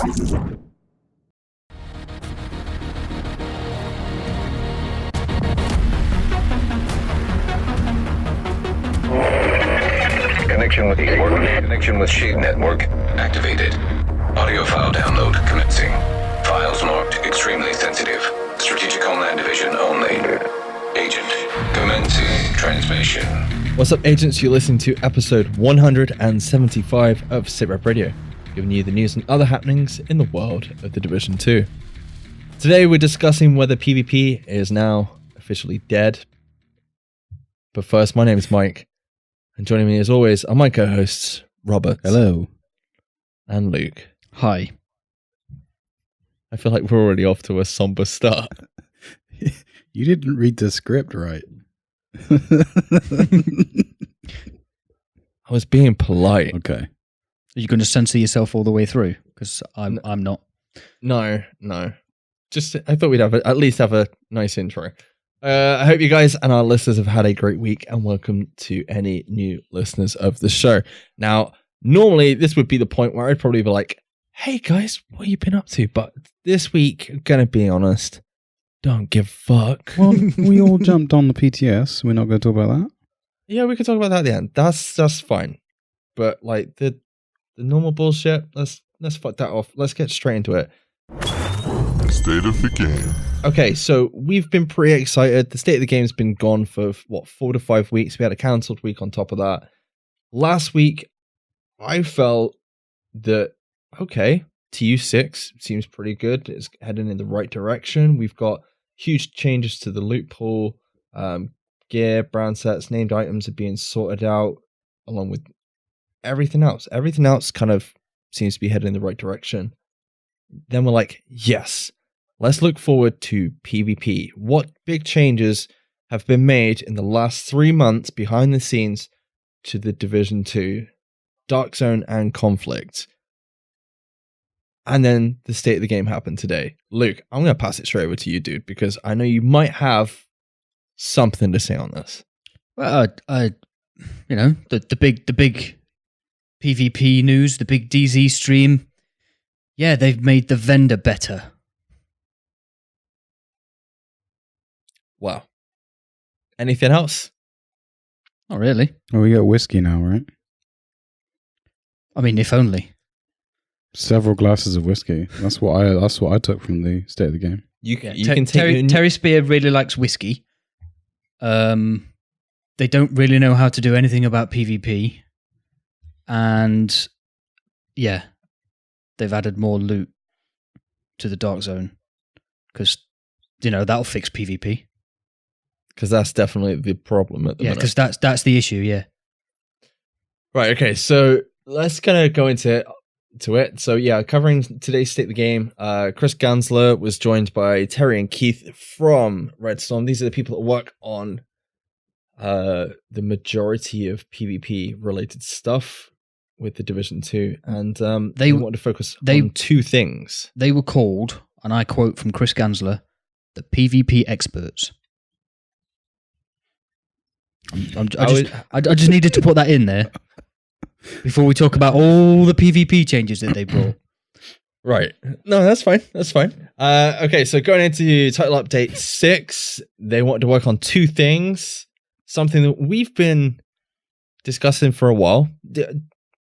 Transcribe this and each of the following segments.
Connection with Shade Network activated. Audio file download commencing. Files marked extremely sensitive. Strategic Homeland Division only. Agent commencing transmission. What's up, agents? You're listening to episode 175 of SITREP Radio, giving you the news and other happenings in the world of the Division 2. Today we're discussing whether PvP is now officially dead. But first, my name is Mike, and joining me as always are my co-hosts, Robert. Hello. And Luke. Hi. I feel like we're already off to a somber start. You didn't read the script right. I was being polite. Okay. Are you going to censor yourself all the way through? Because I'm not. No. Just I thought we'd at least have a nice intro. I hope you guys and our listeners have had a great week, and welcome to any new listeners of the show. Now, normally this would be the point where I'd probably be like, hey guys, what have you been up to? But this week, I'm going to be honest, don't give a fuck. Well, we all jumped on the PTS. We're not going to talk about that. Yeah, we could talk about that at the end. That's fine. But like the normal bullshit, let's fuck that off. Let's get straight into it. State of the game. Okay, so we've been pretty excited. The state of the game's been gone for 4 to 5 weeks. We had a cancelled week on top of that. Last week, I felt that, okay, TU6 seems pretty good. It's heading in the right direction. We've got huge changes to the loot pool. Gear, brand sets, named items are being sorted out, along with everything else. Everything else kind of seems to be heading in the right direction. Then we're like, yes, let's look forward to PvP. What big changes have been made in the last 3 months behind the scenes to the Division 2, Dark Zone and Conflict? And then the state of the game happened today. Luke, I'm going to pass it straight over to you, dude, because I know you might have something to say on this. Well, the big PvP news, the big DZ stream. Yeah, they've made the vendor better. Wow. Anything else? Not really. Well, we got whiskey now, right? I mean, if only. Several glasses of whiskey. That's what I took from the state of the game. You can take Terry Spear really likes whiskey. They don't really know how to do anything about PvP. And yeah, they've added more loot to the Dark Zone because, that'll fix PvP. Because that's definitely the problem at the minute. Yeah, because that's the issue, yeah. Right, okay, so let's kind of go into it. So yeah, covering today's state of the game, Chris Gansler was joined by Terry and Keith from Redstorm. These are the people that work on the majority of PvP related stuff with the Division 2, and they wanted to focus on two things. They were called, and I quote from Chris Gansler, the PvP experts. I just needed to put that in there before we talk about all the PvP changes that they brought. Right. No, that's fine. Okay, so going into title update 6, they wanted to work on two things. Something that we've been discussing for a while.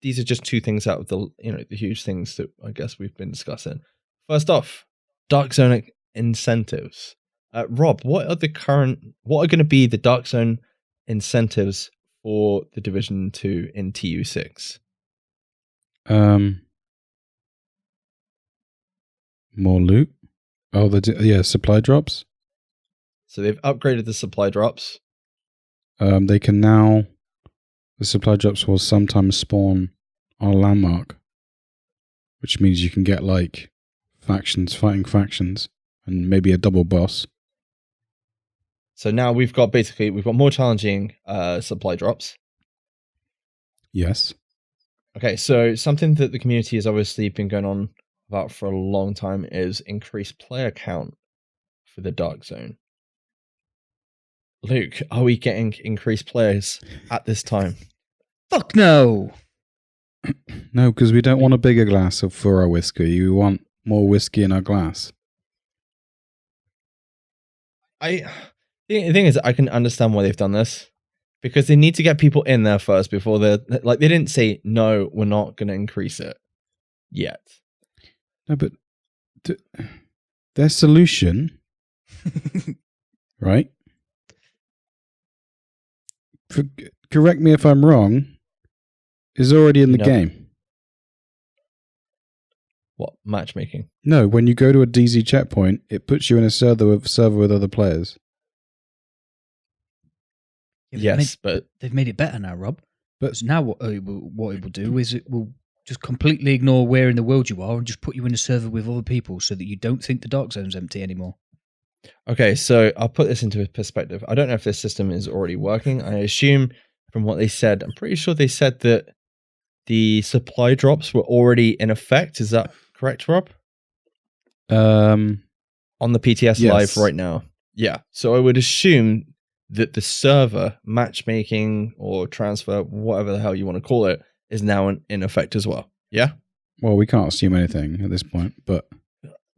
These are just two things out of the huge things that I guess we've been discussing. First off, Dark Zone incentives. Rob, what are going to be the Dark Zone incentives for the Division 2 in TU6? More loot. Oh, supply drops. So they've upgraded the supply drops. They can now. The supply drops will sometimes spawn on a landmark, which means you can get like fighting factions, and maybe a double boss. So now we've got more challenging supply drops. Yes. Okay, so something that the community has obviously been going on about for a long time is increased player count for the Dark Zone. Luke, are we getting increased players at this time? Fuck no. No, because we don't want a bigger glass for our whiskey. We want more whiskey in our glass. The thing is, I can understand why they've done this, because they need to get people in there first before they didn't say, no, we're not going to increase it yet. No, but their solution, right? Correct me if I'm wrong, is already in the game. What? Matchmaking? No, when you go to a DZ checkpoint, it puts you in a server with other players. Yeah, yes, but they've made it better now, Rob. But because now what it will do is it will just completely ignore where in the world you are and just put you in a server with other people so that you don't think the dark zone's empty anymore. Okay, so I'll put this into perspective. I don't know if this system is already working. I assume from what they said, I'm pretty sure they said that the supply drops were already in effect. Is that correct, Rob? On the PTS yes. Live right now. Yeah. So I would assume that the server matchmaking or transfer, whatever the hell you want to call it, is now in effect as well. Yeah? Well, we can't assume anything at this point, but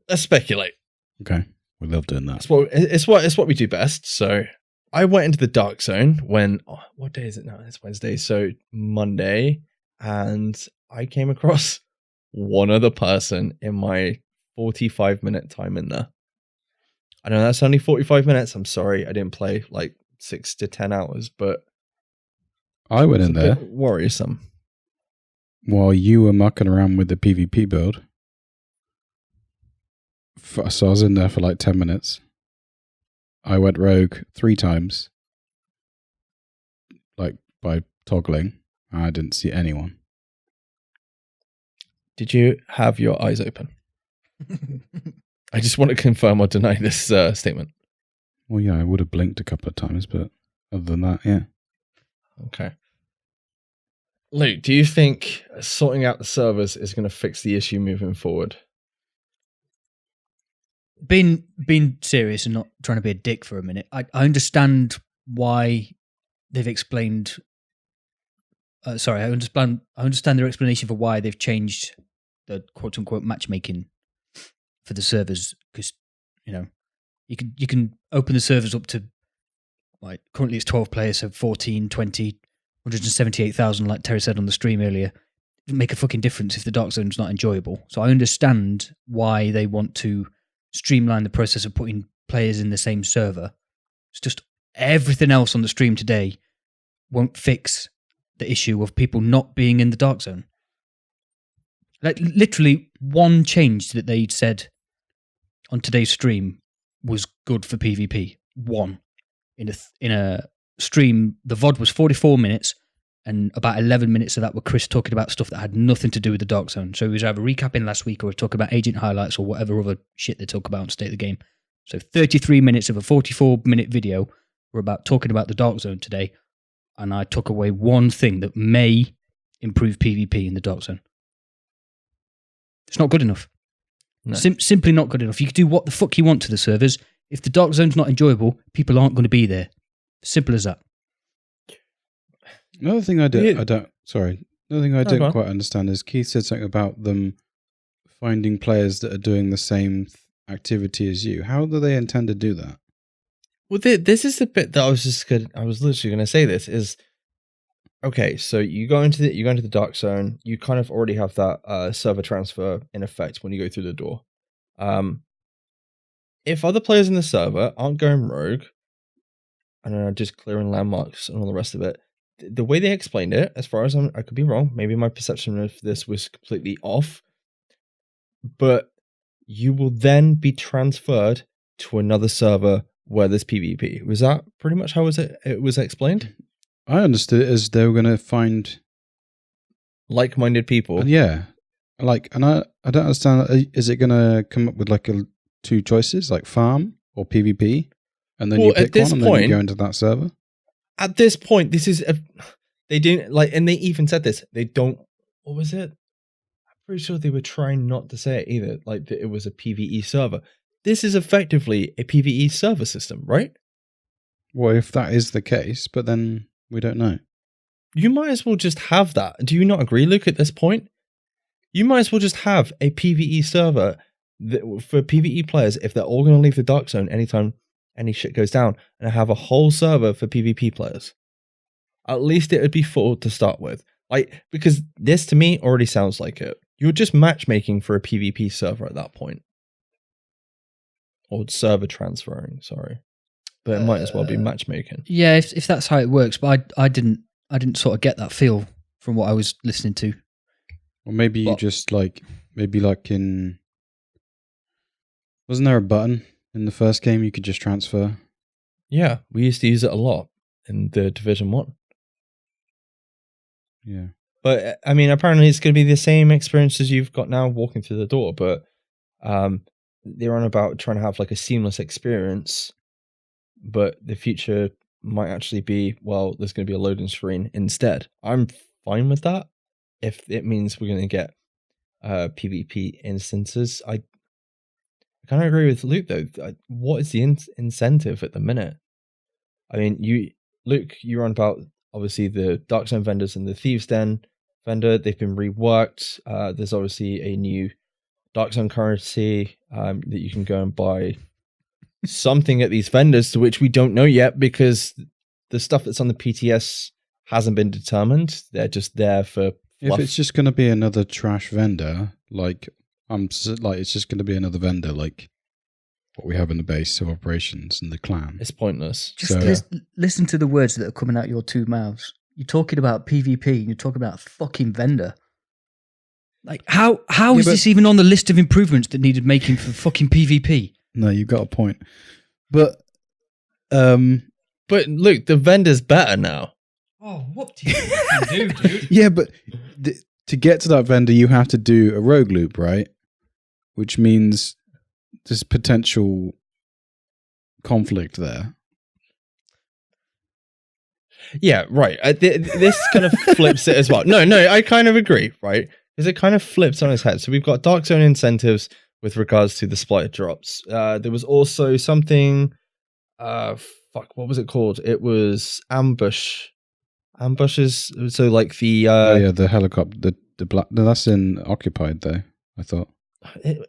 let's speculate. Okay. We love doing that. It's what we do best. So I went into the dark zone when, what day is it now? It's Wednesday. So Monday. And I came across one other person in my 45-minute time in there. I know that's only 45 minutes. I'm sorry. I didn't play like 6 to 10 hours, but I went in there. Worrisome. While you were mucking around with the PvP build. So I was in there for like 10 minutes. I went rogue 3 times. Like by toggling. I didn't see anyone. Did you have your eyes open? I just want to confirm or deny this statement. Well, yeah, I would have blinked a couple of times, but other than that, yeah. Okay. Luke, do you think sorting out the servers is going to fix the issue moving forward? Being serious and not trying to be a dick for a minute, I understand why they've explained. I understand their explanation for why they've changed the quote unquote matchmaking for the servers, because you can open the servers up to like currently it's 12 players, so 14, 20, 178,000, like Terry said on the stream earlier. It doesn't make a fucking difference if the dark zone's not enjoyable. So I understand why they want to streamline the process of putting players in the same server. It's just everything else on the stream today won't fix the issue of people not being in the dark zone. Like literally one change that they said on today's stream was good for PvP. One in a stream, the VOD was 44 minutes, and about 11 minutes of that were Chris talking about stuff that had nothing to do with the dark zone. So he was either recapping last week or talking about agent highlights or whatever other shit they talk about on State of the Game. So 33 minutes of a 44-minute video were about talking about the dark zone today, and I took away one thing that may improve PvP in the dark zone. It's not good enough. No. Simply not good enough. You can do what the fuck you want to the servers. If the dark zone's not enjoyable, people aren't going to be there. Simple as that. Another thing Another thing I didn't quite understand is Keith said something about them finding players that are doing the same activity as you. How do they intend to do that? Well, this is the bit that I was literally going to say. This is okay. So you go into the dark zone. You kind of already have that server transfer in effect when you go through the door. If other players in the server aren't going rogue, and are just clearing landmarks and all the rest of it, the way they explained it, as far as I could be wrong, maybe my perception of this was completely off, but you will then be transferred to another server where there's PvP. Was that pretty much how it was explained? I understood it as they were going to find like-minded people. Yeah. And I don't understand, is it going to come up with like two choices, like farm or PvP? And then you pick one and then you go into that server? At this point, this is they didn't like, and they even said this. They don't. What was it? I'm pretty sure they were trying not to say it either. Like that it was a PvE server. This is effectively a PvE server system, right? Well, if that is the case, but then we don't know. you might as well just have that. Do you not agree, Luke, at this point? You might as well just have a PvE server for PvE players if they're all going to leave the Dark Zone anytime any shit goes down, and have a whole server for PvP players. At least it would be full to start with. Like, because this to me already sounds like it. You're just matchmaking for a PvP server at that point. Or server transferring, sorry. But it might as well be matchmaking. Yeah, if that's how it works, but I didn't sort of get that feel from what I was listening to. Or maybe you just like in, wasn't there a button in the first game you could just transfer? Yeah, we used to use it a lot in the Division 1. Yeah. But I mean, apparently it's going to be the same experience as you've got now walking through the door, but they're on about trying to have like a seamless experience, but the future might actually be, well, there's going to be a loading screen instead. I'm fine with that if it means we're going to get PvP instances. I kind of agree with Luke though. What is the incentive at the minute? I mean, Luke, you're on about obviously the Dark Zone vendors and the Thieves' Den vendor. They've been reworked. There's obviously a new Dark Zone currency that you can go and buy something at these vendors, to which we don't know yet because the stuff that's on the PTS hasn't been determined. They're just there for fluff. If it's just going to be another trash vendor, it's just going to be another vendor like what we have in the base of operations and the clan. It's pointless. Just listen to the words that are coming out your two mouths. You're talking about PvP and you're talking about a fucking vendor. Like, how is this even on the list of improvements that needed making for fucking PvP? No, you've got a point. But Luke, the vendor's better now. Oh, what do you do, dude? Yeah, but to get to that vendor, you have to do a rogue loop, right? Which means there's potential conflict there. Yeah, right. This kind of flips it as well. No, I kind of agree, right? Because it kind of flips on its head. So we've got Dark Zone incentives with regards to the splitter drops. There was also something, what was it called? It was ambushes. So like the the helicopter, the black. No, that's in Occupied though. I thought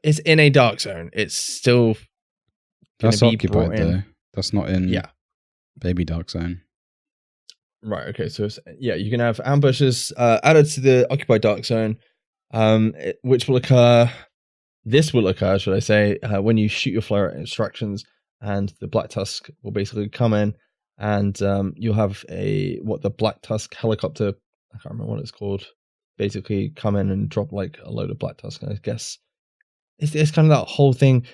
it's in a Dark Zone. It's still that's Occupied though. That's not in Baby Dark Zone. Right. Okay. So you can have ambushes added to the Occupied Dark Zone, which will occur. This will occur, should I say, when you shoot your flare at extractions, and the Black Tusk will basically come in, and you'll have the Black Tusk helicopter. I can't remember what it's called. Basically, come in and drop like a load of Black Tusk. I guess it's kind of that whole thing.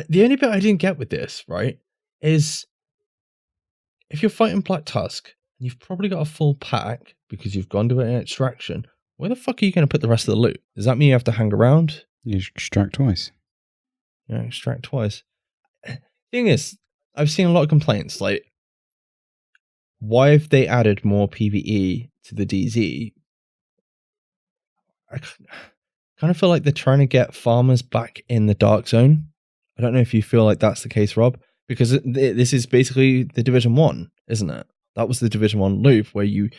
The only bit I didn't get with this, right, is if you're fighting Black Tusk, and you've probably got a full pack because you've gone to an extraction. Where the fuck are you going to put the rest of the loot? Does that mean you have to hang around? You extract twice. Yeah, extract twice. Thing is, I've seen a lot of complaints like, why have they added more PvE to the DZ? I kind of feel like they're trying to get farmers back in the Dark Zone. I don't know if you feel like that's the case, Rob, because this is basically the Division 1, isn't it? That was the Division 1 loop where you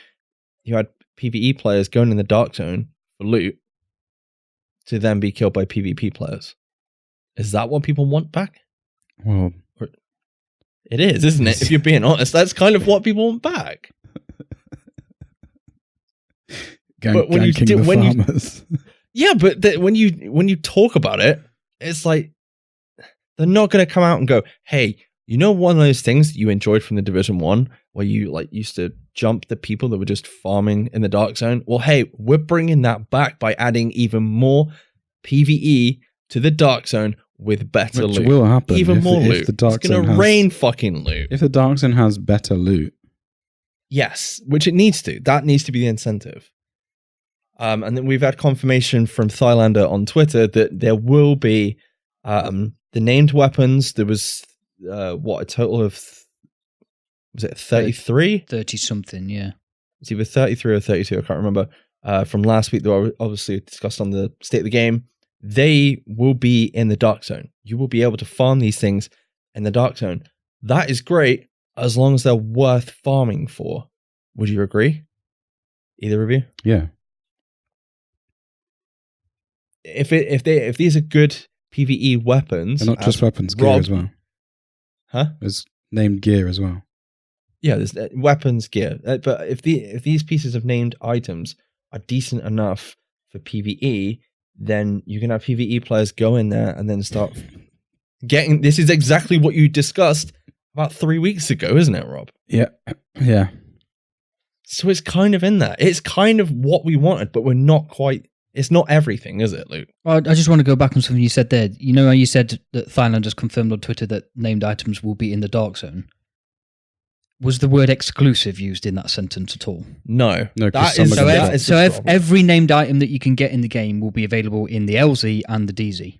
had PvE players going in the Dark Zone for loot to then be killed by PvP players. Is that what people want back? Well, it is, isn't it? If you're being honest, that's kind of what people want back. But when you talk about it, it's like they're not going to come out and go, "Hey, you know, one of those things that you enjoyed from the Division 1 where you like used to jump the people that were just farming in the Dark Zone? Well, hey, we're bringing that back by adding even more PvE to the Dark Zone with better loot. Which will happen. Even more loot. It's going to rain fucking loot. If the Dark Zone has better loot. Yes, which it needs to. That needs to be the incentive. And then we've had confirmation from Thylander on Twitter that there will be the named weapons. There was a total of, was it 33? 30 something, yeah. It's either 33 or 32, I can't remember. From last week, they were obviously discussed on the State of the Game. They will be in the Dark Zone. You will be able to farm these things in the Dark Zone. That is great as long as they're worth farming for. Would you agree? Either of you? Yeah. If these are good PvE weapons, And not just weapons, gear Rob- as well. huh? There's named gear as well. Yeah, there's weapons, gear. But if these pieces of named items are decent enough for PvE, then you can have PvE players go in there and then start getting. This is exactly what you discussed about 3 weeks ago, isn't it, Rob? Yeah. Yeah. So it's kind of in there. It's kind of what we wanted, but we're not quite. It's not everything, is it, Luke? Well, I just want to go back on something you said there. You know how you said that Thailand has confirmed on Twitter that named items will be in the dark zone? Was the word exclusive used in that sentence at all? No. No, 'cause That some is, are So, gonna that drop. is so the if problem. every named item that you can get in the game will be available in the LZ and the DZ.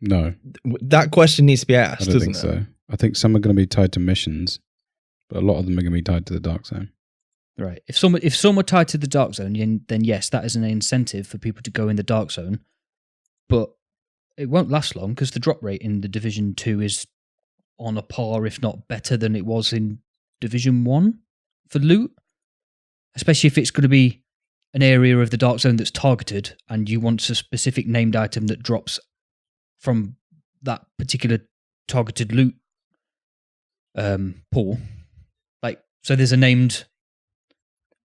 No, That question needs to be asked, I don't doesn't think it? so. I think some are going to be tied to missions, but a lot of them are going to be tied to the dark zone. Right. If some are tied to the dark zone, then yes, that is an incentive for people to go in the dark zone. But it won't last long because the drop rate in the Division 2 is on a par, if not better than it was in Division 1 for loot. Especially if it's going to be an area of the dark zone that's targeted and you want a specific named item that drops from that particular targeted loot pool. Like, so there's a named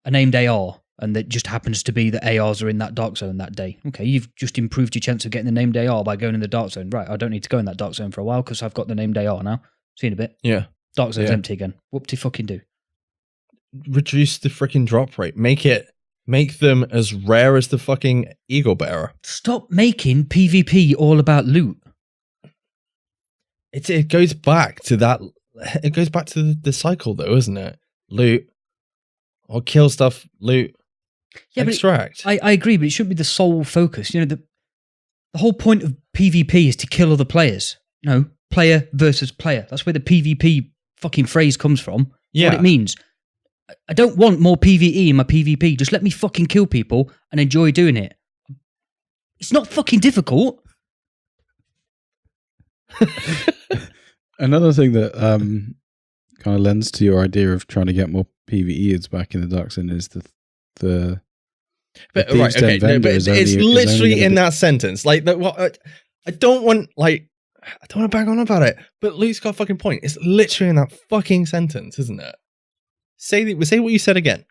AR, and it just happens to be that ARs are in that dark zone that day. Okay, you've just improved your chance of getting the named AR by going in the dark zone. Right, I don't need to go in that dark zone for a while because I've got the named AR now. See you in a bit. Yeah. Dark zone's Yeah. empty again. Whoop-de-fucking do. Reduce the freaking drop rate. Make them as rare as the fucking Eagle Bearer. Stop making PvP all about loot. It goes back to that. It goes back to the cycle, though, isn't it? Loot or kill stuff. Loot. Yeah, but extract. I agree, but it shouldn't be the sole focus. You know, the whole point of PvP is to kill other players. No, player versus player. That's where the PvP fucking phrase comes from. Yeah. What it means. I don't want more PvE in my PvP. Just let me fucking kill people and enjoy doing it. It's not fucking difficult. Another thing that kind of lends to your idea of trying to get more PvEers back in the dark zone is the But Thieves' right, Den okay, no, vendor but is it's only literally gonna in be- that sentence. Like, I don't want to bang on about it, but Luke's got a fucking point. It's literally in that fucking sentence, isn't it? Say what you said again.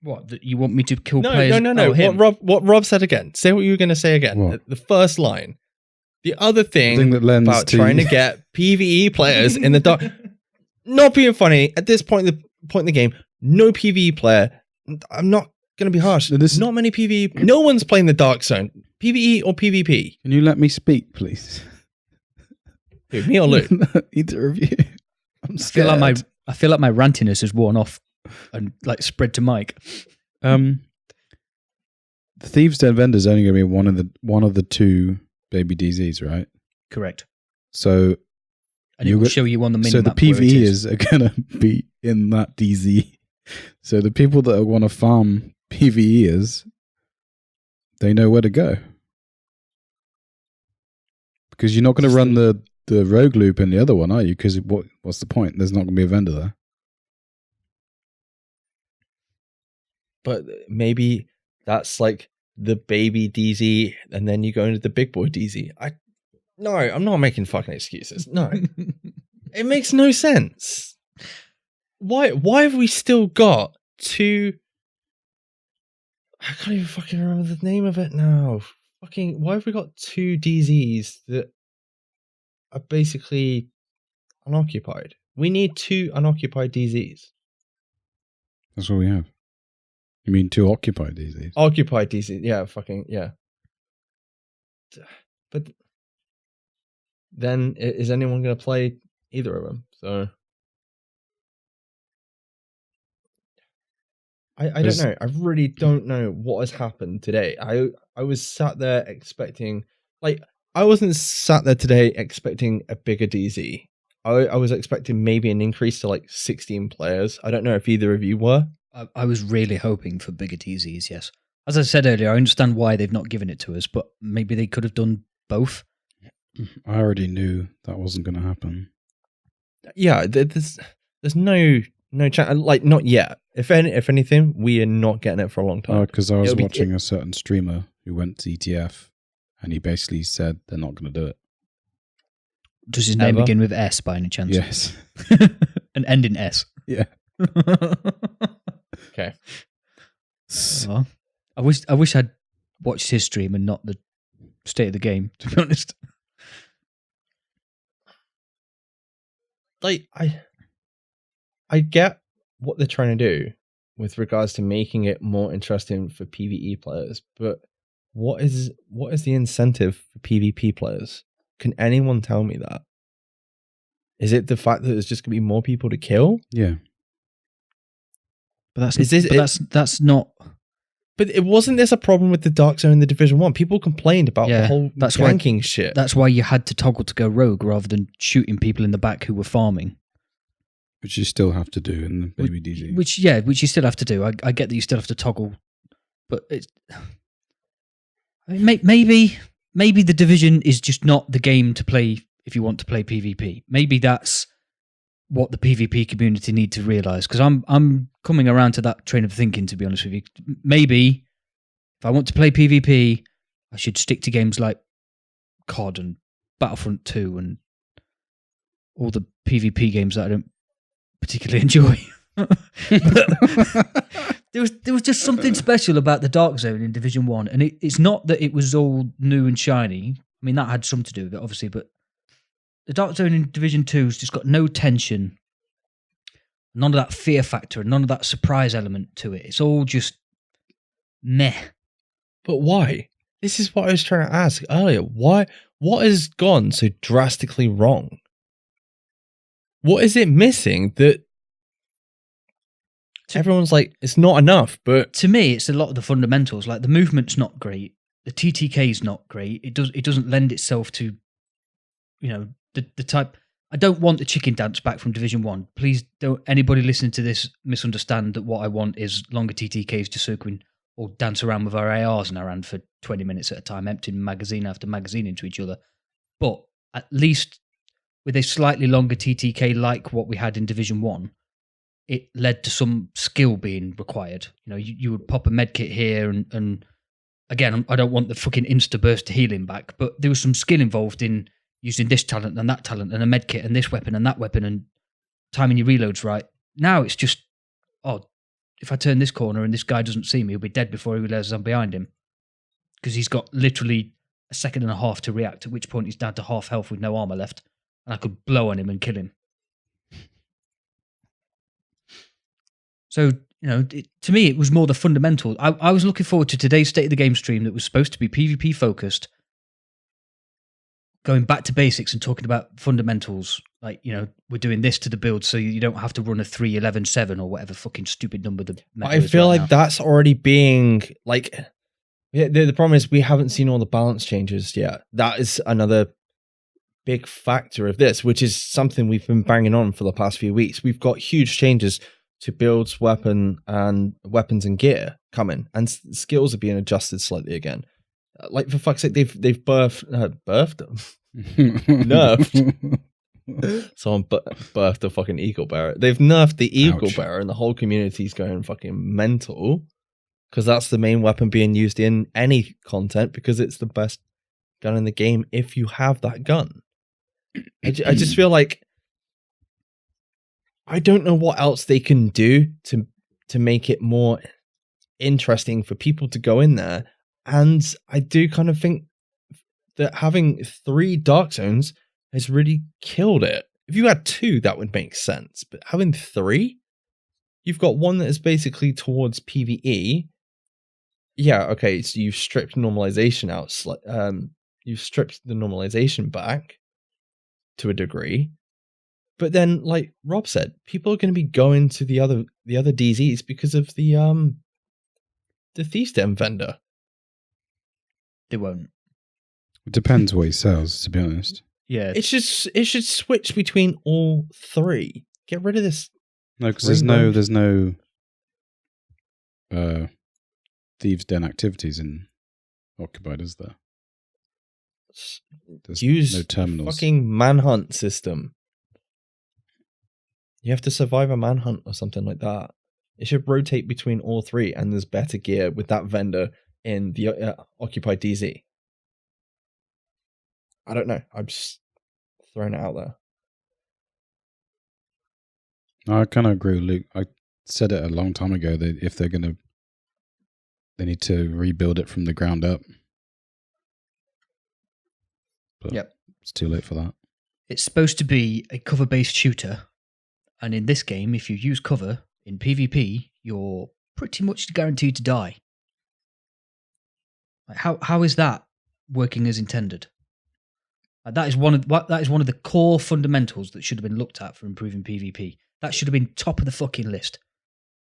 What? That you want me to kill No, players? no. Oh, him. What Rob said again. Say what you were going to say again. What? The first line. The other The thing thing that lends about to trying to get PvE players in the dark. Not being funny at this point in the game. No PvE player. I'm not going to be harsh. No, this- not many PvE. No one's playing the dark zone. PvE or PvP. Can you let me speak, please? Who, me or Luke? Either of you. I'm I scared. feel like my rantiness has worn off and like spread to Mike. The Thieves' Den vendor is only going to be one of the two baby DZs, right? Correct. So And it You will got- show you on the minimap. so the where it is. PvEers are going to be in that DZ. So the people that want to farm PvEers, they know where to go. Because you're not going to run the rogue loop in the other one, are you? Because what's the point? There's not going to be a vendor there. But maybe that's like the baby DZ, and then you go into the big boy DZ. No, I'm not making fucking excuses. No, it makes no sense. Why have we still got two? I can't even fucking remember the name of it now. Fucking, why have we got two DZs that are basically unoccupied? We need two unoccupied DZs. That's what we have. You mean two occupied DZs? Occupied DZ, yeah, fucking yeah. But then is anyone going to play either of them? So I don't There's- know. I really don't know what has happened today. I was sat there expecting, like, I wasn't sat there today expecting a bigger DZ. I was expecting maybe an increase to like 16 players. I don't know if either of you were. I was really hoping for bigger DZs, yes. As I said earlier, I understand why they've not given it to us, but maybe they could have done both. I already knew that wasn't going to happen. Yeah, there's no No chance. Like, not yet. If anything, we are not getting it for a long time. Because I was It'll be- watching a certain streamer who went to ETF, and he basically said they're not going to do it. Does his name Ever? begin with S by any chance? Yes. And end in S. Yeah. Okay. Oh, I wish I'd watched his stream and not the state of the game, to be honest. Like, I get what they're trying to do with regards to making it more interesting for PvE players, but what is the incentive for PvP players? Can anyone tell me that? Is it the fact that there's just going to be more people to kill? Yeah. But that's not. But it wasn't this a problem with the Dark Zone in the Division 1? People complained about the whole ganking shit. That's why you had to toggle to go rogue rather than shooting people in the back who were farming. Which you still have to do in the Baby DZ. Which you still have to do. I get that you still have to toggle, but it's. I mean, maybe the Division is just not the game to play if you want to play PvP. Maybe that's what the PvP community need to realise. Because I'm coming around to that train of thinking, to be honest with you. Maybe if I want to play PvP, I should stick to games like COD and Battlefront 2 and all the PvP games that I don't particularly enjoy. There was just something special about the Dark Zone in Division 1, and it's not that it was all new and shiny. I mean, that had something to do with it, obviously, but the Dark Zone in Division 2 has just got no tension, none of that fear factor, and none of that surprise element to it. It's all just meh. But why? This is what I was trying to ask earlier. Why? What has gone so drastically wrong? What is it missing that everyone's like, it's not enough? But to me, it's a lot of the fundamentals. Like, the movement's not great, the TTK's not great. It doesn't lend itself to, the type. I don't want the chicken dance back from Division 1. Please don't anybody listening to this misunderstand that what I want is longer TTKs just so we can all dance around with our ARs in our hand for 20 minutes at a time, emptying magazine after magazine into each other. But at least with a slightly longer TTK like what we had in Division 1, it led to some skill being required. You would pop a medkit here and again, I don't want the fucking insta-burst healing back, but there was some skill involved in using this talent and that talent and a medkit and this weapon and that weapon and timing your reloads right. Now it's just, if I turn this corner and this guy doesn't see me, he'll be dead before he realizes I'm behind him. Because he's got literally a second and a half to react, at which point he's down to half health with no armor left. And I could blow on him and kill him. So, to me, it was more the fundamental. I was looking forward to today's State of the Game stream that was supposed to be PvP focused, going back to basics and talking about fundamentals. Like, we're doing this to the build so you don't have to run a 3-11-7 or whatever fucking stupid number. I feel like that's already being like, the problem is we haven't seen all the balance changes yet. That is another big factor of this, which is something we've been banging on for the past few weeks. We've got huge changes to builds, weapons and gear coming, and skills are being adjusted slightly again. Like, for fuck's sake, they've nerfed. Someone birthed a fucking eagle bearer. They've nerfed the eagle bearer, and the whole community's going fucking mental because that's the main weapon being used in any content because it's the best gun in the game if you have that gun. I just feel like I don't know what else they can do to make it more interesting for people to go in there. And I do kind of think that having 3 Dark Zones has really killed it. If you had 2, that would make sense. But having 3, you've got one that is basically towards PvE. Yeah, okay, so you've stripped normalization out. You've stripped the normalization back to a degree. But then, like Rob said, people are going to be going to the other DZs because of the Thief's Den vendor. They won't. It depends what he sells, to be honest. Yeah, it should switch between all 3. Get rid of this. No, because there's no Thieves' Den activities in Occupied, is there? There's Use no terminals. Fucking manhunt system. You have to survive a manhunt or something like that. It should rotate between all three, and there's better gear with that vendor in the Occupied DZ. I don't know. I'm just throwing it out there. I kind of agree with Luke. I said it a long time ago that if they're going to, they need to rebuild it from the ground up. But Yep. it's too late for that. It's supposed to be a cover-based shooter, and in this game, if you use cover in PvP, you're pretty much guaranteed to die. Like, how is that working as intended? Like, that is one of the core fundamentals that should have been looked at for improving PvP. That should have been top of the fucking list.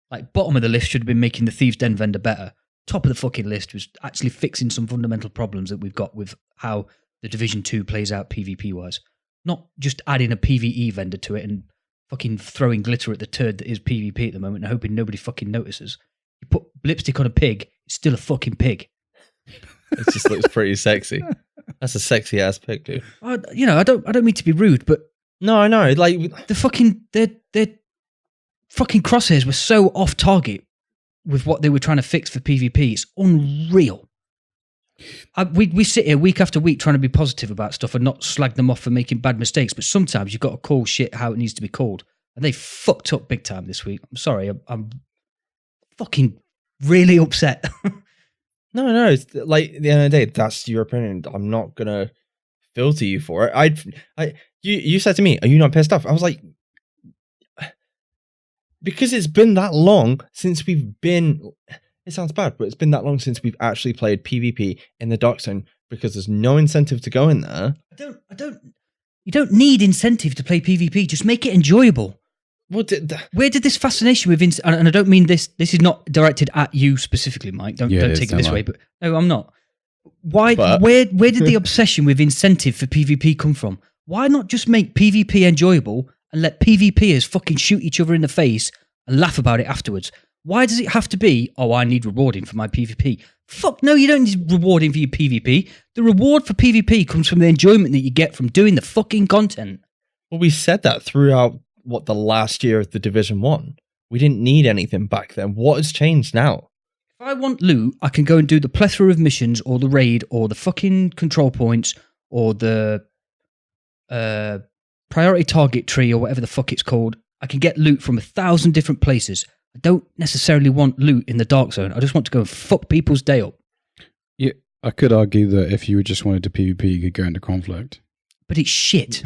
Like, bottom of the list should have been making the Thieves' Den vendor better. Top of the fucking list was actually fixing some fundamental problems that we've got with how the Division 2 plays out PvP-wise. Not just adding a PvE vendor to it and fucking throwing glitter at the turd that is PvP at the moment and hoping nobody fucking notices. You put lipstick on a pig, it's still a fucking pig. It just looks pretty sexy. That's a sexy ass pig, dude. I don't mean to be rude, but No, I know. Like, the fucking their fucking crosshairs were so off target with what they were trying to fix for PvP. It's unreal. We sit here week after week trying to be positive about stuff and not slag them off for making bad mistakes, but sometimes you've got to call shit how it needs to be called, and they fucked up big time this week. I'm sorry, I'm fucking really upset. no. It's like, at the end of the day, that's your opinion. I'm not gonna filter you for it. You said to me, "Are you not pissed off?" I was like, because it's been that long since we've been. It sounds bad, but it's been that long since we've actually played PvP in the Dark Zone, because there's no incentive to go in there. You don't need incentive to play PvP. Just make it enjoyable. Where did this fascination with and I don't mean this is not directed at you specifically, Mike. Don't take it this way, but no, I'm not. Where did the obsession with incentive for PvP come from? Why not just make PvP enjoyable and let PvPers fucking shoot each other in the face and laugh about it afterwards? Why does it have to be, oh, I need rewarding for my PvP? Fuck no, you don't need rewarding for your PvP. The reward for PvP comes from the enjoyment that you get from doing the fucking content. Well, we said that throughout, the last year of the Division 1. We didn't need anything back then. What has changed now? If I want loot, I can go and do the plethora of missions, or the raid, or the fucking control points, or the priority target tree, or whatever the fuck it's called. I can get loot from 1,000 different places. I don't necessarily want loot in the Dark Zone. I just want to go and fuck people's day up. Yeah, I could argue that if you just wanted to PvP, you could go into conflict. But it's shit.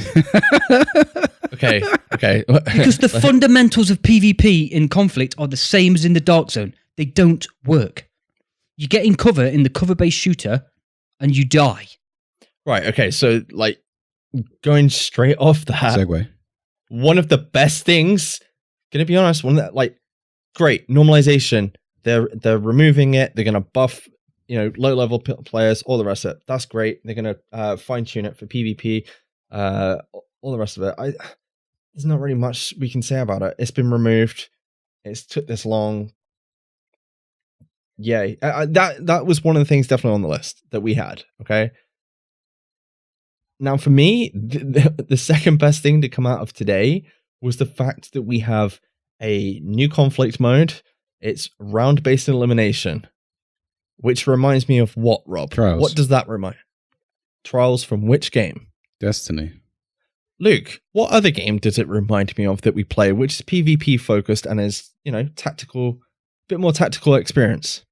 Okay. Because the fundamentals of PvP in conflict are the same as in the Dark Zone. They don't work. You get in cover in the cover-based shooter, and you die. Right, okay, so, going straight off that... Segue. One of the best things, gonna be honest, great, normalization. They're removing it. They're gonna buff, low-level players, all the rest of it. That's great. They're gonna fine-tune it for PvP, all the rest of it. There's not really much we can say about it. It's been removed. It's took this long. Yay. That was one of the things definitely on the list that we had, okay? Now, for me, the second best thing to come out of today was the fact that we have a new conflict mode. It's round-based elimination, which reminds me of what, Rob? Trials. What does that remind? Trials from which game? Destiny. Luke, what other game does it remind me of that we play, which is PvP focused and is, tactical, bit more tactical experience?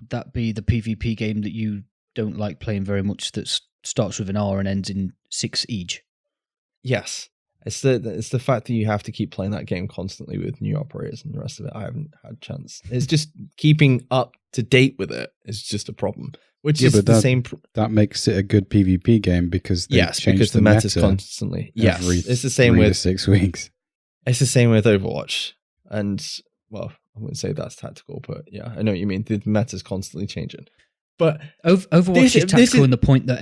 Would that be the PvP game that you don't like playing very much, that starts with an R and ends in 6 each? Yes. It's the fact that you have to keep playing that game constantly with new operators and the rest of it. I haven't had a chance. It's just keeping up to date with it is just a problem. Which is the same. That makes it a good PvP game because they change the meta's meta constantly. Yes, it's the same 3 to with 6 weeks. It's the same with Overwatch, and I wouldn't say that's tactical, but yeah, I know what you mean. The meta's constantly changing. But Overwatch is tactical in the point that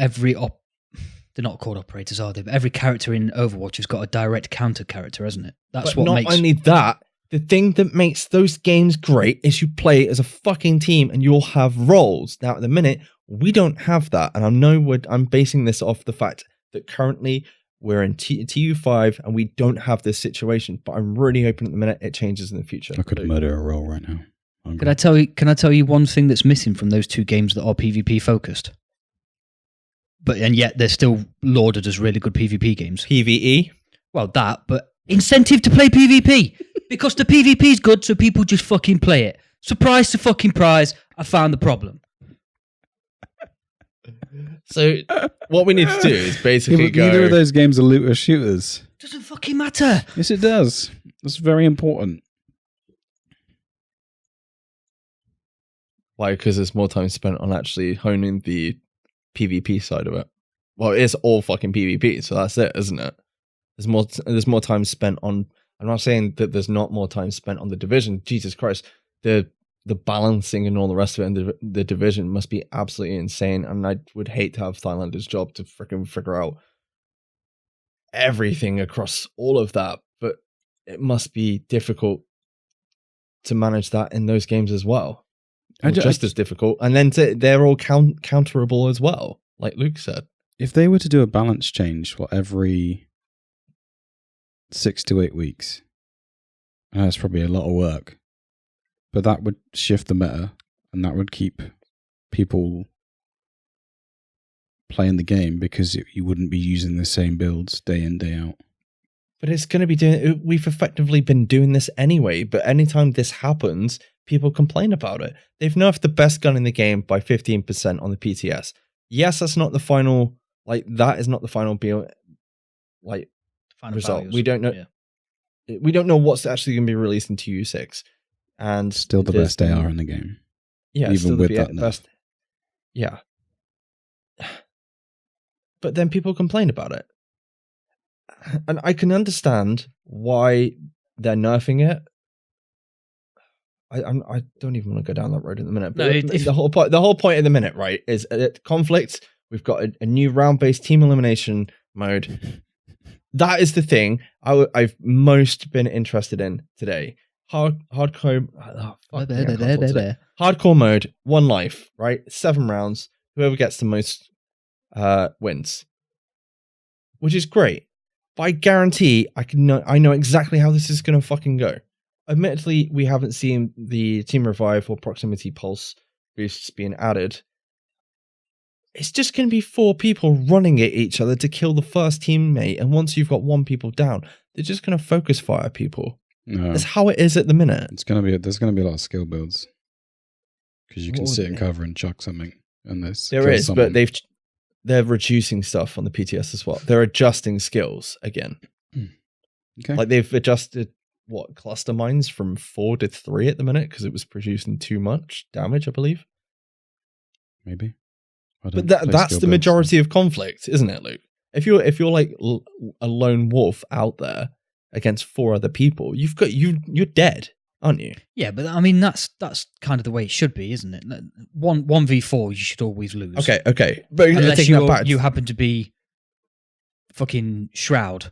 they're not called operators, are they? But every character in Overwatch has got a direct counter character, hasn't it? That's what makes. Not only that, the thing that makes those games great is you play as a fucking team and you'll have roles. Now, at the minute, we don't have that, and I'm basing this off the fact that currently we're in TU5 and we don't have this situation. But I'm really hoping at the minute it changes in the future. I could murder a roll right now. Can I tell you one thing that's missing from those two games that are PvP focused? And yet they're still lauded as really good PvP games. PvE? Well, but incentive to play PvP. Because the PvP is good, so people just fucking play it. Surprise to fucking prize, I found the problem. So what we need to do is basically neither of those games are looter shooters. Doesn't fucking matter. Yes, it does. That's very important. Why? Because there's more time spent on actually honing the PvP side of it. Well, it's all fucking PvP, so that's it, isn't it? There's more time spent on. I'm not saying that there's not more time spent on the Division. Jesus Christ, the balancing and all the rest of it in the Division must be absolutely insane. And I would hate to have Thailander's job to freaking figure out everything across all of that, but it must be difficult to manage that in those games as well. Just as difficult, and then they're all counterable as well, like Luke said. If they were to do a balance change every 6 to 8 weeks, that's probably a lot of work, but that would shift the meta, and that would keep people playing the game because you wouldn't be using the same builds day in, day out. But it's going to be we've effectively been doing this anyway, but anytime this happens, people complain about it. They've nerfed the best gun in the game by 15% on the PTS. Yes, that's not the final, that is not the final final result. Values. We don't know. Yeah. We don't know what's actually going to be released in TU6. And still the best AR in the game. Yeah, even still with the that best. Yeah. But then people complain about it. And I can understand why they're nerfing it. I don't even want to go down that road in a minute. But the whole point of the minute, right, is at Conflict, we've got a new round-based team elimination mode. That is the thing I've most been interested in today. Hardcore mode, 1 life, right? 7 rounds. Whoever gets the most wins, which is great. But I guarantee I know exactly how this is going to fucking go. Admittedly, we haven't seen the Team Revive or Proximity Pulse boosts being added. It's just going to be 4 people running at each other to kill the first teammate, and once you've got 1 people down, they're just going to focus fire people. No. That's how it is at the minute. There's going to be a lot of skill builds because you can sit in cover and chuck something, and there is, someone. But they're reducing stuff on the PTS as well. They're adjusting skills again. Okay, they've adjusted cluster mines from 4 to 3 at the minute because it was producing too much damage, I believe. Maybe. But that's the majority of Conflict, isn't it, Luke? If you're like a lone wolf out there against 4 other people, you're dead, aren't you? Yeah, but I mean that's kind of the way it should be, isn't it? 1v4, you should always lose. Okay, but unless you happen to be fucking Shroud.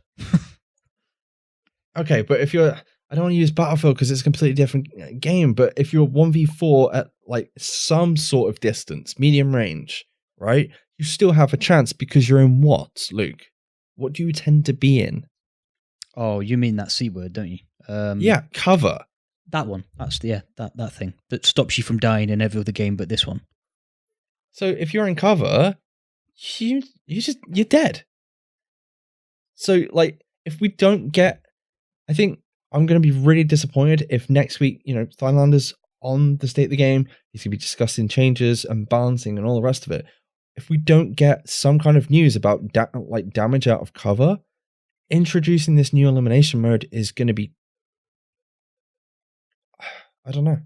Okay, but if I don't want to use Battlefield because it's a completely different game, but if you're 1v4 at some sort of distance, medium range, right? You still have a chance because you're in what, Luke? What do you tend to be in? Oh, you mean that C word, don't you? Yeah, cover. That one. That's that thing that stops you from dying in every other game but this one. So if you're in cover, you're dead. So if we don't get, I think I'm going to be really disappointed if next week, Thailanders on the state of the game, he's going to be discussing changes and balancing and all the rest of it. If we don't get some kind of news about damage out of cover, introducing this new elimination mode is going to be, I don't know.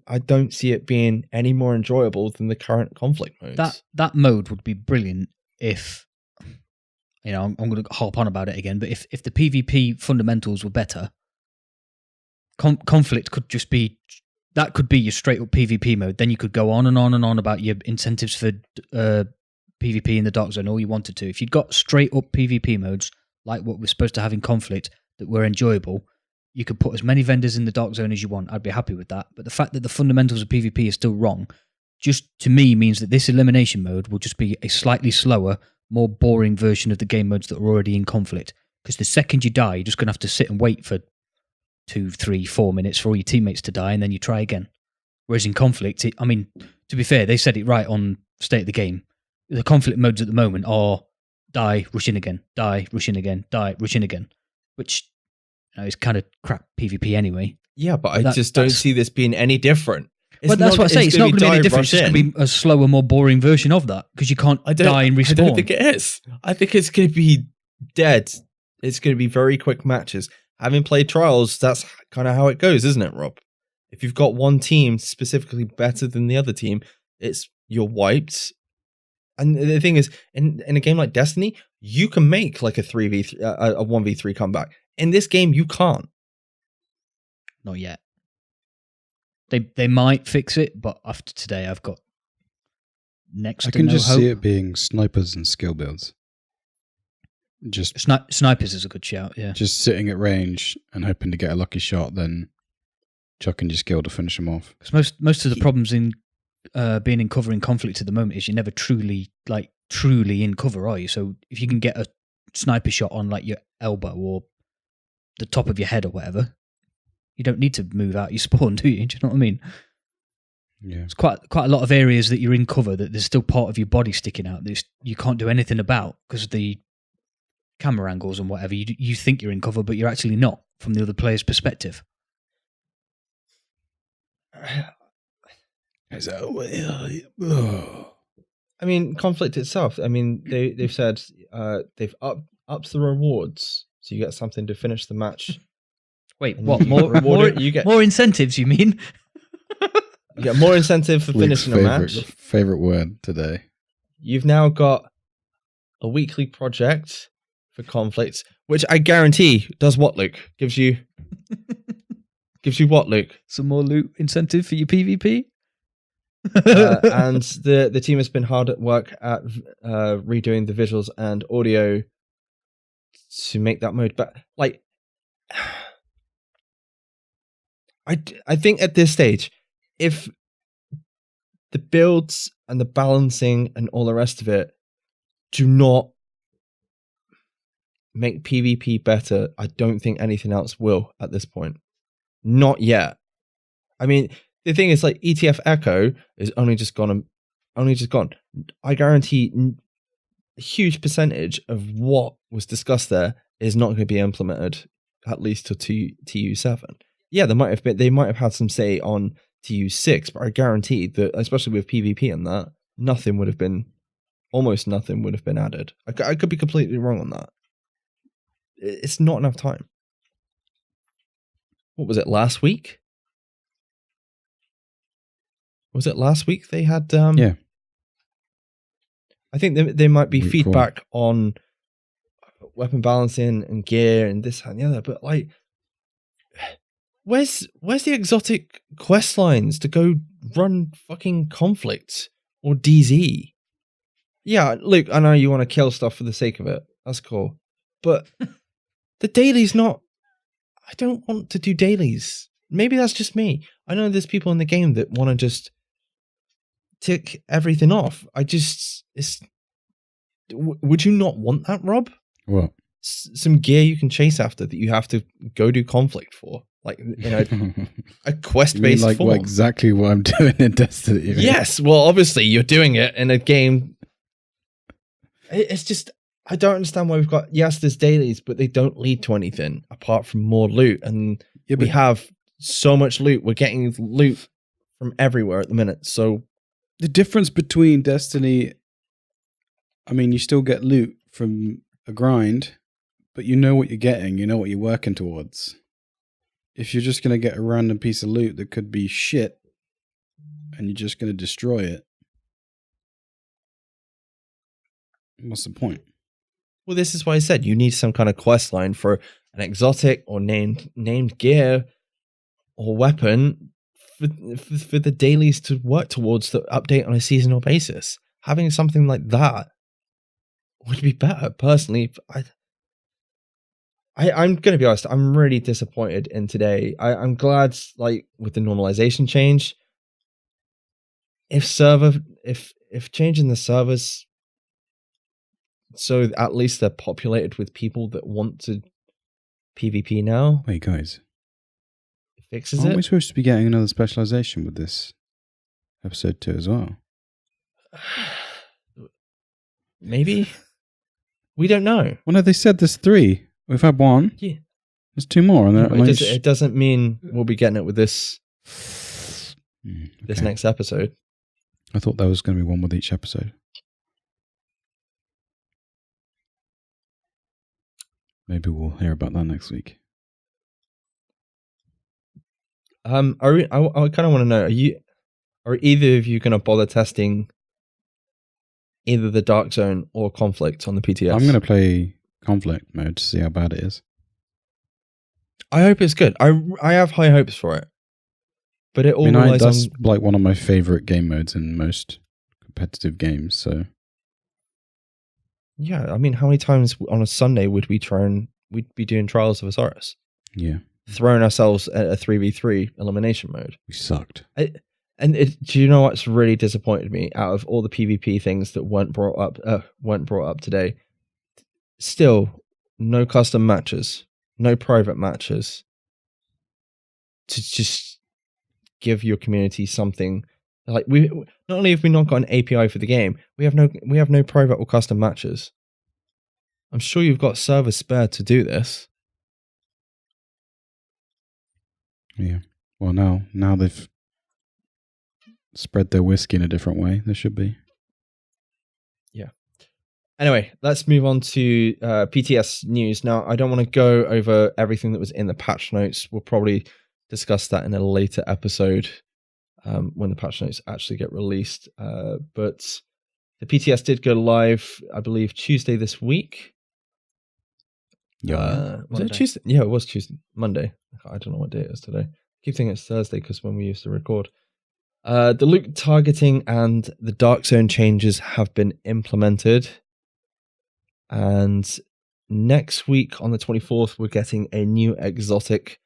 I don't see it being any more enjoyable than the current Conflict modes. That mode would be brilliant if, I'm going to harp on about it again, but if the PvP fundamentals were better, Conflict could just be, that could be your straight up PvP mode. Then you could go on and on and on about your incentives for PvP in the Dark Zone all you wanted to. If you'd got straight up PvP modes, like what we're supposed to have in Conflict, that were enjoyable, you could put as many vendors in the Dark Zone as you want. I'd be happy with that. But the fact that the fundamentals of PvP are still wrong, just to me means that this elimination mode will just be a slightly slower, more boring version of the game modes that are already in conflict. Because the second you die, you're just going to have to sit and wait for 2, 3, 4 minutes for all your teammates to die, and then you try again. Whereas in conflict, to be fair, they said it right on State of the Game. The conflict modes at the moment are die, rush in again, die, rush in again, die, rush in again, which is kind of crap PvP anyway. Yeah, but I just don't see this being any different. Well, that's what I say. It's not going to be any different. It's just going to be a slower, more boring version of that because you can't die and respawn. I don't think it is. I think it's going to be dead. It's going to be very quick matches. Having played Trials, that's kind of how it goes, isn't it, Rob? If you've got one team specifically better than the other team, you're wiped. And the thing is, in a game like Destiny, you can make like a 1v3 comeback. In this game, you can't. Not yet. They might fix it, but after today, I've got next to no hope. I can just see it being snipers and skill builds. Just snipers is a good shout, yeah. Just sitting at range and hoping to get a lucky shot, then chucking your skill to finish them off. Because most of the problems in being in cover in conflict at the moment is you're never truly in cover, are you? So if you can get a sniper shot on like your elbow or the top of your head or whatever, you don't need to move out your spawn, do you? Do you know what I mean? Yeah. It's quite a lot of areas that you're in cover that there's still part of your body sticking out that you can't do anything about because of the camera angles and whatever. You think you're in cover, but you're actually not from the other player's perspective. I mean, conflict itself. I mean, they've said they've upped the rewards, so you get something to finish the match. Wait, what? More incentives? You mean? You get more incentive for finishing a match. Favorite word today. You've now got a weekly project for conflicts, which I guarantee does what, Luke? Gives you what, Luke? Some more loot incentive for your PvP. And the team has been hard at work at redoing the visuals and audio to make that mode better. Like, I think at this stage, if the builds and the balancing and all the rest of it do not make PvP better, I don't think anything else will at this point. Not yet. I mean, the thing is, like, ETF Echo is only just gone. I guarantee a huge percentage of what was discussed there is not going to be implemented, at least to TU7. Yeah, they might have had some say on TU6, but I guarantee that, especially with PvP and that, almost nothing would have been added. I could be completely wrong on that. It's not enough time. What was it, last week? Was it last week they had... yeah. I think there might be feedback on weapon balancing and gear and this and the other, but like... Where's the exotic quest lines to go run fucking conflict or DZ? Yeah, Luke, I know you want to kill stuff for the sake of it. That's cool. But the dailies not... I don't want to do dailies. Maybe that's just me. I know there's people in the game that want to just tick everything off. Would you not want that, Rob? What? Some gear you can chase after that you have to go do conflict for. Like, a quest-based form. Exactly what I'm doing in Destiny. Yes, well, obviously you're doing it in a game. It's just, I don't understand why we've got, yes, there's dailies, but they don't lead to anything apart from more loot. And we have so much loot. We're getting loot from everywhere at the minute. So the difference between Destiny, I mean, you still get loot from a grind, but you know what you're getting. You know what you're working towards. If you're just going to get a random piece of loot that could be shit and you're just going to destroy it, what's the point? Well, this is why I said you need some kind of quest line for an exotic or named gear or weapon for the dailies to work towards the update on a seasonal basis. Having something like that would be better. Personally, I'm going to be honest, I'm really disappointed in today. I'm glad, like, with the normalization change, if changing the servers so at least they're populated with people that want to PvP now. Wait, guys. Fixes Aren't we it. supposed to be getting another specialization with this episode 2 as well? Maybe. We don't know. Well, no, they said there's 3. We've had 1. Yeah. There's 2 more. And No, they're it doesn't mean we'll be getting it with this okay. next episode. I thought there was going to be 1 with each episode. Maybe we'll hear about that next week. I kind of want to know: are either of you going to bother testing either the Dark Zone or Conflict on the PTS? I'm going to play Conflict mode to see how bad it is. I hope it's good. I have high hopes for it, but it all relies that's on. like one of my favorite game modes in most competitive games. So Yeah, I mean, how many times on a Sunday would we'd be doing Trials of Osiris? yeah, Throwing ourselves at a 3v3 elimination mode. we sucked. Do you know what's really disappointed me? Out of all the PvP things that weren't brought up today, still no custom matches, no private matches, to just give your community something. Like, we not only have we not got an API for the game, we have no private or custom matches. I'm sure you've got servers spare to do this. Yeah. Well, now they've spread their whiskey in a different way. There should be. Yeah. Anyway, let's move on to PTS news. Now, I don't want to go over everything that was in the patch notes. We'll probably discuss that in a later episode when the patch notes actually get released. But the PTS did go live, I believe, Tuesday this week. Yeah. Was it Tuesday? Yeah, it was Tuesday. Monday. I don't know what day it is today. I keep thinking it's Thursday because when we used to record. The loot targeting and the Dark Zone changes have been implemented. And next week on the 24th, we're getting a new exotic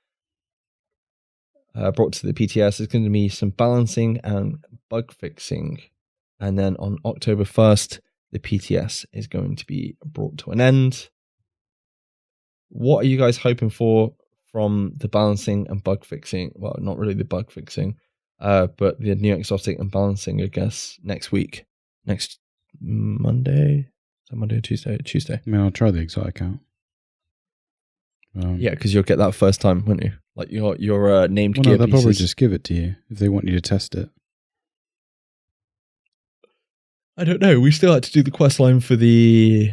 brought to the PTS. There's going to be some balancing and bug fixing. And then on October 1st, the PTS is going to be brought to an end. What are you guys hoping for from the balancing and bug fixing? Well, not really the bug fixing, but the new exotic and balancing, I guess, next week. Next Monday? Is that Monday or Tuesday? Tuesday. I mean, I'll try the exotic out. Yeah, because you'll get that first time, won't you? Like your named well, gear no, they'll probably pieces. just give it to you if they want you to test it. I don't know. We still had to do the quest line for the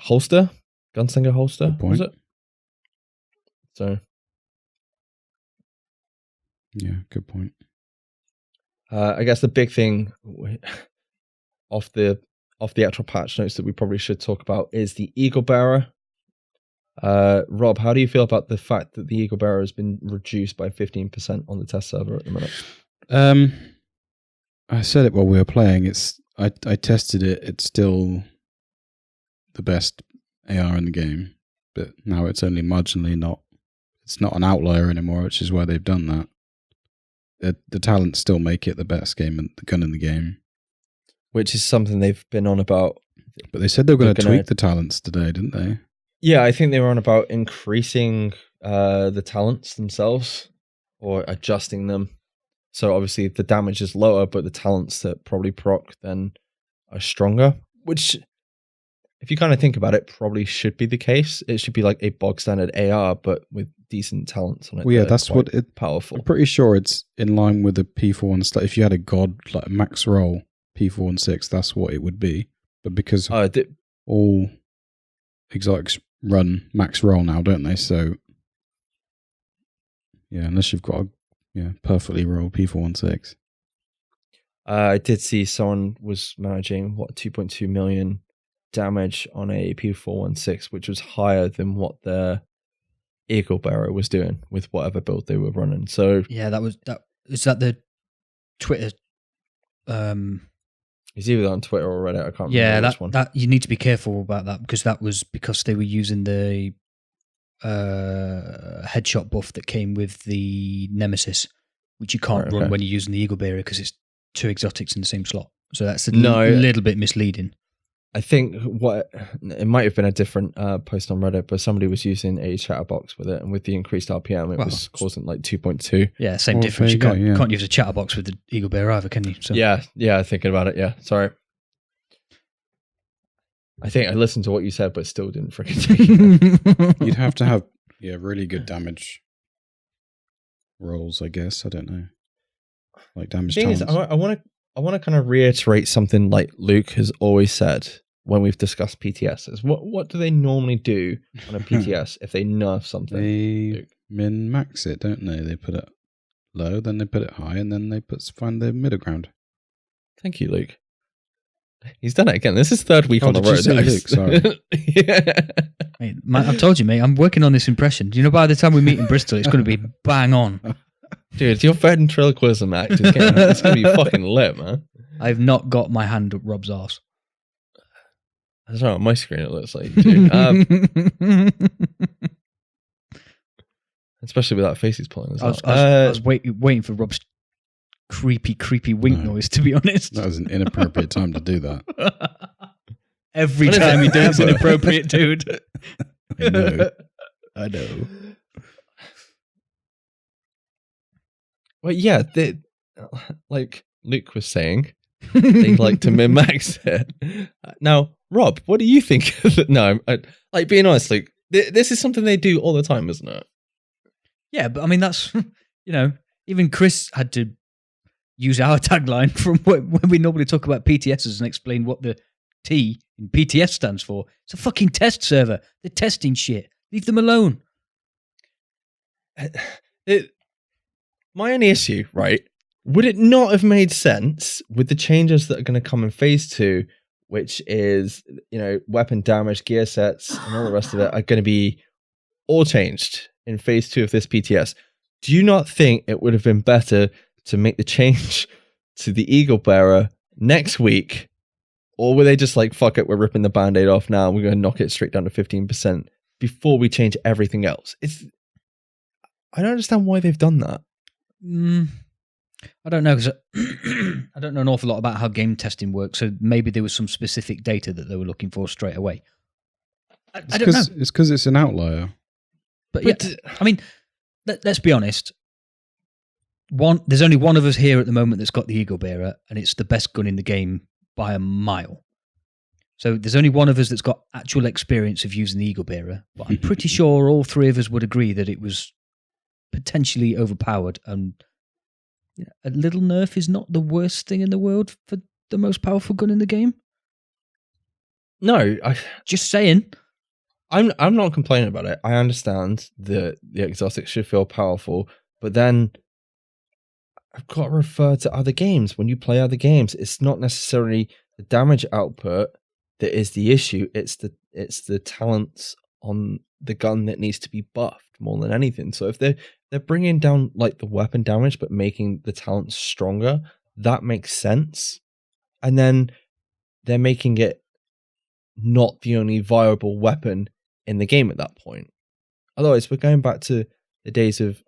holster, gunslinger holster. Good point. Was it? So Yeah, good point. I guess the big thing off the actual patch notes that we probably should talk about is the Eagle Bearer. Rob, how do you feel about the fact that the Eagle Bearer has been reduced by 15% on the test server at the minute? I said it while we were playing. I tested it. It's still the best AR in the game, but now it's only marginally not. It's not an outlier anymore, which is why they've done that. The talents still make it the best game and the gun in the game, Which is something they've been on about. but they said they were going to They're gonna- tweak the talents today, didn't they? Yeah, I think they were on about increasing the talents themselves or adjusting them. So obviously the damage is lower, but the talents that probably proc then are stronger. Which, if you kind of think about it, probably should be the case. It should be like a bog standard AR, but with decent talents on it. Well, yeah, that are that's what quite powerful. I'm pretty sure it's in line with the P416 stuff. If you had a god like a max roll P416, that's what it would be. But because all exotics run max roll now, don't they? So yeah, unless you've got a perfectly rolled P416. I did see someone was managing 2.2 million damage on a P416, which was higher than what their Eagle Bearer was doing with whatever build they were running. So Yeah, is that the Twitter? it's either on Twitter or Reddit. I can't Yeah, remember which one. that you need to be careful about that because that was because they were using the headshot buff that came with the Nemesis, which you can't Right, run okay. when you're using the Eagle Bearer because it's two exotics in the same slot. So that's a No. little bit misleading. I think it might have been a different post on Reddit, but somebody was using a chatterbox with it, and with the increased RPM, it was causing like 2.2. Yeah, same difference. You can't use a chatterbox with the Eagle Bear either, can you? So. Yeah, thinking about it, yeah. Sorry. I think I listened to what you said, but still didn't freaking take it. You'd have to have really good damage rolls, I guess. I don't know. Like damage The thing is, I want to kind of reiterate something like Luke has always said when we've discussed PTSs. What do they normally do on a PTS if they nerf something? They min-max it, don't they? They put it low, then they put it high, and then they find the middle ground. Thank you, Luke. He's done it again. This is third week on the road. Luke, sorry. Yeah. Mate, I've told you, mate, I'm working on this impression. Do you know by the time we meet in Bristol, it's going to be bang on. Dude, your ventriloquism act is it's going to be fucking lit, man. I've not got my hand up Rob's arse. I don't know on my screen it looks like, dude. Especially with that face he's pulling as well. I was waiting for Rob's creepy wink noise, to be honest. That was an inappropriate time to do that. Every time he does it's inappropriate, dude. I know. Well, yeah, like Luke was saying, they like to min-max it. Now, Rob, what do you think? No, like being honest, like this is something they do all the time, isn't it? Yeah, but I mean, that's, even Chris had to use our tagline from when we normally talk about PTSs and explain what the T in PTS stands for. It's a fucking test server. They're testing shit. Leave them alone. My only issue, right? Would it not have made sense with the changes that are going to come in phase 2, which is, weapon damage, gear sets, and all the rest of it are going to be all changed in phase 2 of this PTS? Do you not think it would have been better to make the change to the Eagle Bearer next week? Or were they just like, fuck it, we're ripping the band-aid off now, we're going to knock it straight down to 15% before we change everything else? I don't understand why they've done that. I don't know, because I don't know an awful lot about how game testing works, so maybe there was some specific data that they were looking for straight away. I don't know. It's because it's an outlier. But yeah, I mean, let's be honest. There's only one of us here at the moment that's got the Eagle Bearer, and it's the best gun in the game by a mile. So there's only one of us that's got actual experience of using the Eagle Bearer, but I'm pretty sure all three of us would agree that it was potentially overpowered, and a little nerf is not the worst thing in the world for the most powerful gun in the game. No, just saying. I'm not complaining about it. I understand that the exotics should feel powerful, but then I've got to refer to other games. When you play other games, it's not necessarily the damage output that is the issue. It's the talents on the gun that needs to be buffed more than anything. So if they're bringing down like the weapon damage but making the talents stronger, that makes sense. And then they're making it not the only viable weapon in the game at that point. Otherwise, we're going back to the days of,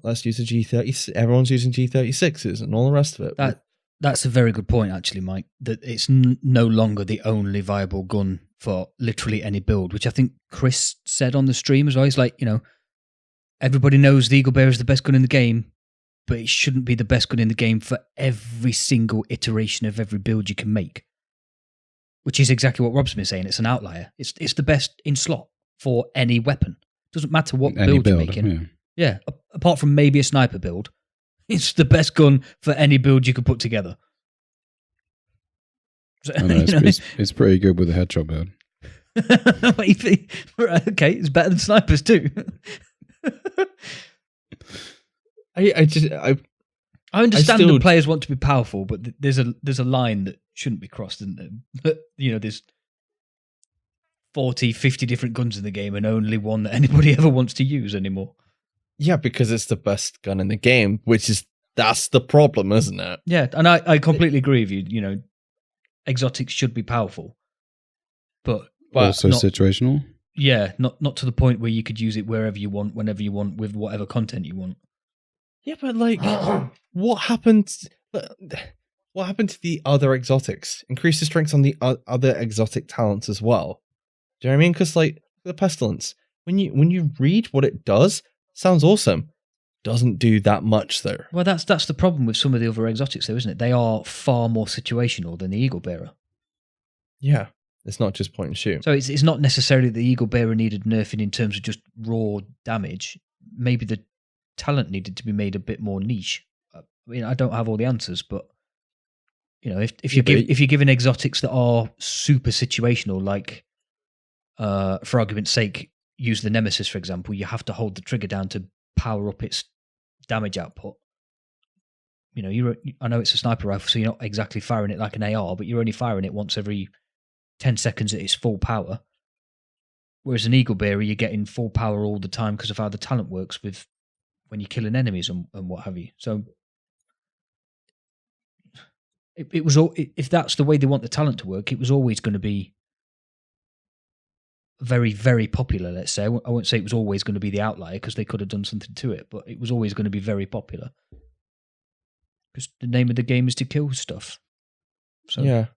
let's use a G30. Everyone's using G36s and all the rest of it. That's a very good point, actually, Mike, that it's no longer the only viable gun for literally any build, which I think Chris said on the stream as well. He's like, everybody knows the Eagle Bearer is the best gun in the game, but it shouldn't be the best gun in the game for every single iteration of every build you can make, which is exactly what Rob's been saying. It's an outlier. It's the best in slot for any weapon. Doesn't matter what build you're making. Yeah, apart from maybe a sniper build, it's the best gun for any build you could put together. So, I know, it's pretty good with a headshot build. Okay, it's better than snipers too. I understand that players want to be powerful, but there's a line that shouldn't be crossed, isn't there? There's 40, 50 different guns in the game and only one that anybody ever wants to use anymore. Yeah, because it's the best gun in the game, that's the problem, isn't it? Yeah, and I completely agree with you. Exotics should be powerful, but also not situational. Yeah, not to the point where you could use it wherever you want, whenever you want, with whatever content you want. Yeah, but like, what happened? what happened to the other exotics? Increase the strength on the other exotic talents as well. Do you know what I mean? Because like the pestilence, when you read what it does, sounds awesome. Doesn't do that much though. Well, that's the problem with some of the other exotics, though, isn't it? They are far more situational than the Eagle Bearer. Yeah, it's not just point and shoot. So it's not necessarily the Eagle Bearer needed nerfing in terms of just raw damage. Maybe the talent needed to be made a bit more niche. I mean, I don't have all the answers, but you know, if you're giving exotics that are super situational, like for argument's sake, use the Nemesis for example, you have to hold the trigger down to power up its damage output. You know, I know it's a sniper rifle, so you're not exactly firing it like an AR, but you're only firing it once every 10 seconds at its full power. Whereas an Eagle Bearer, you're getting full power all the time because of how the talent works with when you're killing enemies and what have you. So it was all, if that's the way they want the talent to work, it was always going to be very, very popular, let's say. I won't say it was always going to be the outlier because they could have done something to it, but it was always going to be very popular. Because the name of the game is to kill stuff. So, yeah.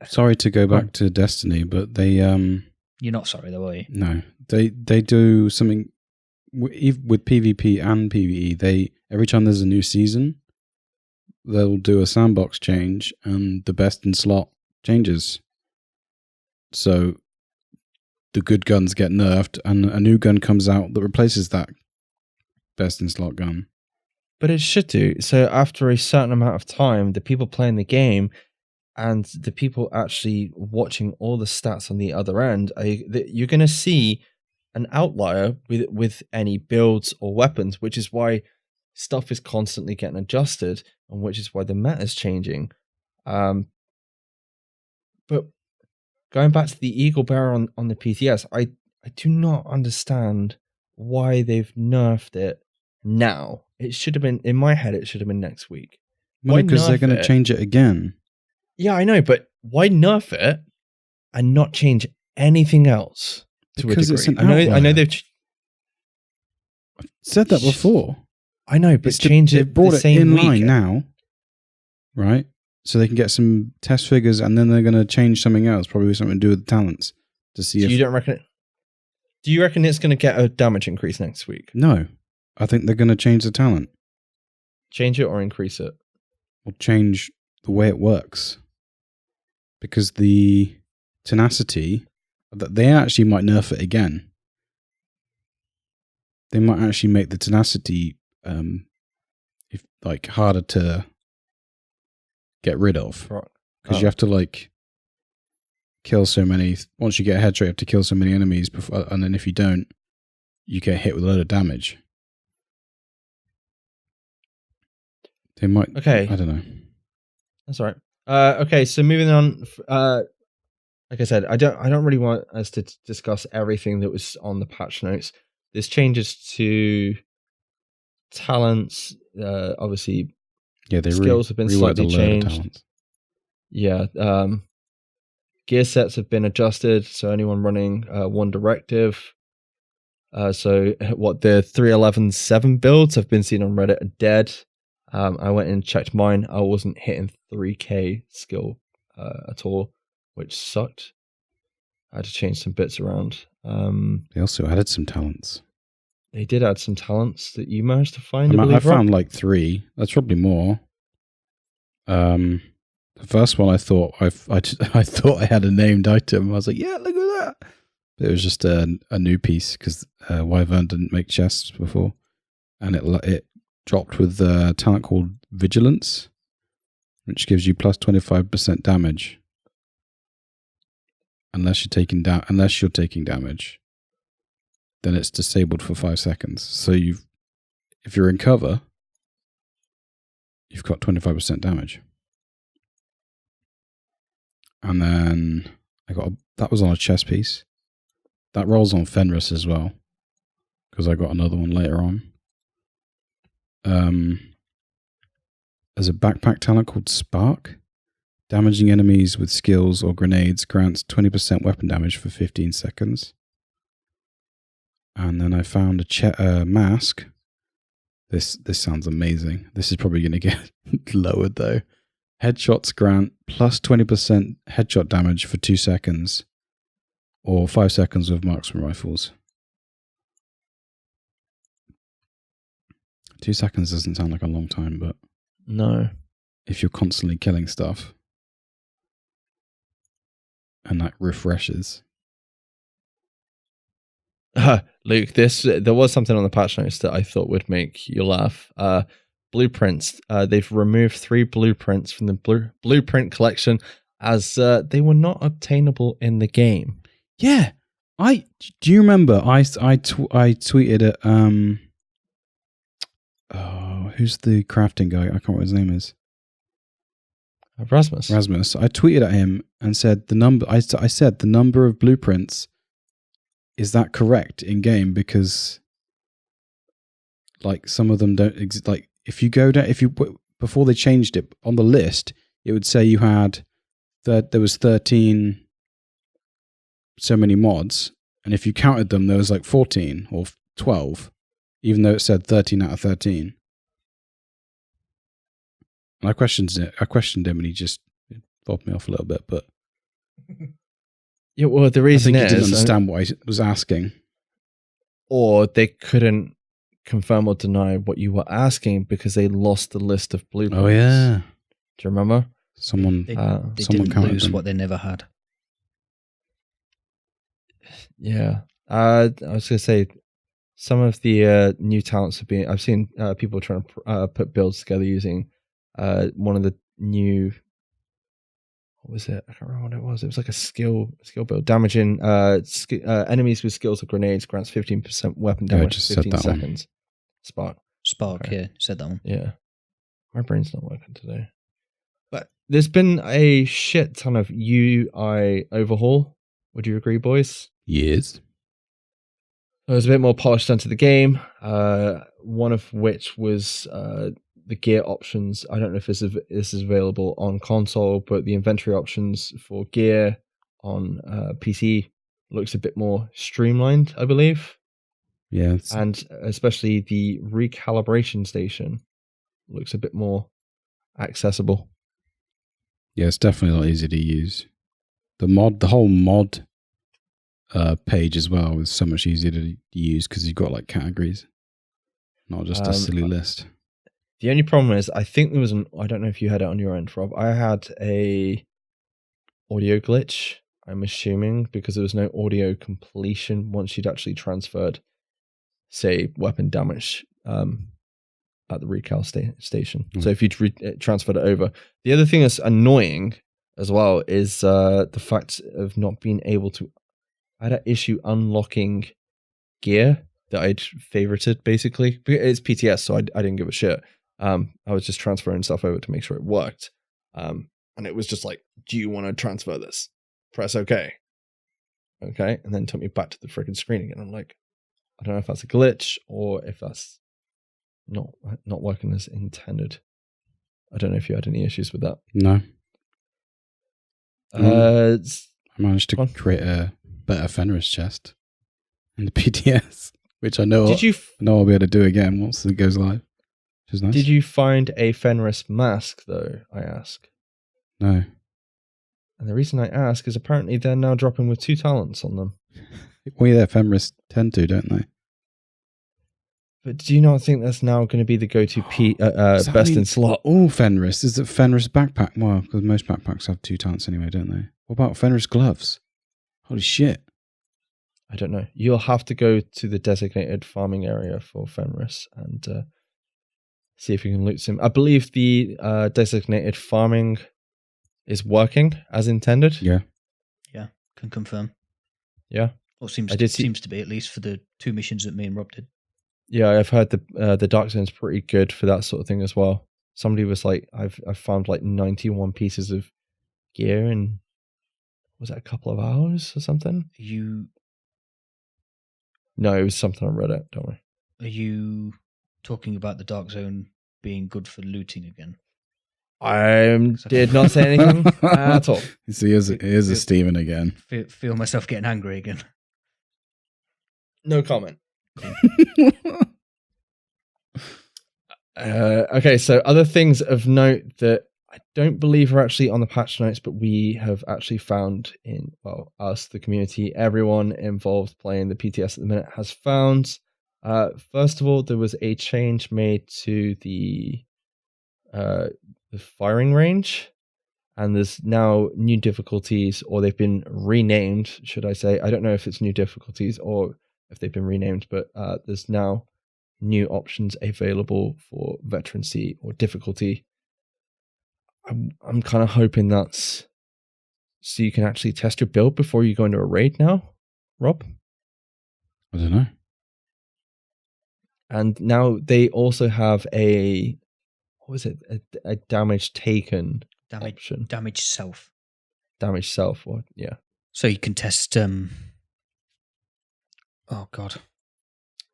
Sorry to go back to Destiny, but they... You're not sorry though, are you? No. They do something... With PvP and PvE, every time there's a new season, they'll do a sandbox change and the best in slot changes. So the good guns get nerfed and a new gun comes out that replaces that best in slot gun. But it should do. So after a certain amount of time, the people playing the game and the people actually watching all the stats on the other end, you're going to see an outlier with any builds or weapons, which is why stuff is constantly getting adjusted and which is why the meta is changing. But going back to the Eagle Bearer on the PTS, I do not understand why they've nerfed it now. It should have been, in my head, it should have been next week. Well, because they're going to change it again. Yeah, I know, but why nerf it and not change anything else to because a degree? It's an outlier. I know they've said that before. I know, but change it brought the it same in week. line now, right? So they can get some test figures, and then they're going to change something else, probably something to do with the talents, to see if you don't reckon it. Do you reckon it's going to get a damage increase next week? No, I think they're going to change the talent. Change it or increase it? Or change the way it works. Because the tenacity, they actually might nerf it again. They might actually make the tenacity harder to get rid of. Because you have to kill so many. Once you get a headshot, you have to kill so many enemies before, and then if you don't, you get hit with a load of damage. They might. Okay. I don't know. That's all right. Okay, so moving on. Like I said, I don't really want us to discuss everything that was on the patch notes. There's changes to talents. Obviously, yeah, they skills have been slightly changed. Yeah, gear sets have been adjusted. So anyone running one directive. So what the 3.11.7 builds have been seen on Reddit are dead. I went and checked mine. I wasn't hitting 3k skill at all, which sucked. I had to change some bits around. They also added some talents. They did add some talents that you managed to find. I found 3. That's probably more. The first one I thought I thought I had a named item. I was like, yeah, look at that. It was just a new piece because Wyvern didn't make chests before, and it dropped with a talent called Vigilance, which gives you plus 25% damage unless you're taking damage. Then it's disabled for 5 seconds. So if you're in cover, you've got 25% damage. And then that was on a chest piece. That rolls on Fenris as well, because I got another one later on. There's a backpack talent called Spark. Damaging enemies with skills or grenades grants 20% weapon damage for 15 seconds. And then I found a mask. This sounds amazing. This is probably going to get lowered though. Headshots grant plus 20% headshot damage for 2 seconds, or 5 seconds with marksman rifles. 2 seconds doesn't sound like a long time, but No. if you're constantly killing stuff and that refreshes. Luke, there was something on the patch notes that I thought would make you laugh. Blueprints. They've removed 3 blueprints from the blueprint collection as they were not obtainable in the game. Yeah, do you remember? I tweeted at who's the crafting guy? I can't remember what his name is. Rasmus. I tweeted at him and said the number. I said the number of blueprints. Is that correct in game? Because like some of them don't exist. Like if you go down, before they changed it on the list, it would say you had there was 13 so many mods, and if you counted them, there was like 14 or 12, even though it said 13 out of 13. And I questioned him, and he just fobbed me off a little bit. But Yeah, well, the reason I think he didn't is understand what I was asking, or they couldn't confirm or deny what you were asking because they lost the list of blueprints. Oh yeah, do you remember? someone They someone didn't counted lose them. what they never had. Yeah. I was going to say, some of the new talents have been... I've seen people trying to put builds together using one of the new... What was it? I can't remember what it was. It was like a skill build. Damaging enemies with skills or grenades grants 15% weapon Yeah, I damage just for said 15 that one. seconds. Spark. Spark, yeah, said that one. Yeah. My brain's not working today. But there's been a shit ton of UI overhaul. Would you agree, boys? Yes. There was a bit more polish done to the game. One of which was the gear options. I don't know if this is available on console, but the inventory options for gear on PC looks a bit more streamlined, I believe. Yeah. And especially the recalibration station looks a bit more accessible. Yeah, it's definitely a lot easier to use. The whole mod page as well is so much easier to use because you've got like categories, not just a silly list. The only problem is, I think there was I don't know if you had it on your end, Rob. I had a audio glitch, I'm assuming, because there was no audio completion once you'd actually transferred, say, weapon damage at the recal station. So if you'd transferred it over. The other thing that's annoying as well is the fact of not being able to... I had an issue unlocking gear that I'd favorited, basically. It's PTS, so I didn't give a shit. I was just transferring stuff over to make sure it worked. And it was just like, do you want to transfer this? Press OK. Okay. And then it took me back to the freaking screen again. I'm like, I don't know if that's a glitch or if that's not working as intended. I don't know if you had any issues with that. No. I managed to Go on. create a better Fenris chest in the PTS, which I know I'll be able to do again once it goes live, which is nice. Did you find a Fenris mask, though, I ask? No. And the reason I ask is apparently they're now dropping with 2 talents on them. Well, yeah, Fenris tend to, don't they? But do you not think that's now going to be the go-to best in slot? All Fenris. Is it Fenris backpack? Well, because most backpacks have 2 talents anyway, don't they? What about Fenris gloves? Holy shit. I don't know. You'll have to go to the designated farming area for Fenris and see if you can loot some. I believe the designated farming is working as intended. Yeah. Yeah, can confirm. Yeah. Or seems to be, at least for the 2 missions that me and Rob did. Yeah, I've heard the Dark Zone's pretty good for that sort of thing as well. Somebody was like, I've found like 91 pieces of gear in, was it a couple of hours or something? No, it was something on Reddit, don't worry. Are you talking about the Dark Zone being good for looting again? I did not say anything at all. So here's a Steven again. Feel myself getting angry again. No comment. Okay, so other things of note that I don't believe are actually on the patch notes, but we have actually found us, the community, everyone involved playing the PTS at the minute has found. First of all, there was a change made to the firing range, and there's now new difficulties, or they've been renamed, should I say. I don't know if it's new difficulties or if they've been renamed, but there's now new options available for veterancy or difficulty. I'm kind of hoping that's so you can actually test your build before you go into a raid now, Rob? I don't know. And now they also have a damage taken option. Damage self. Damage self, or yeah. So you can test oh god.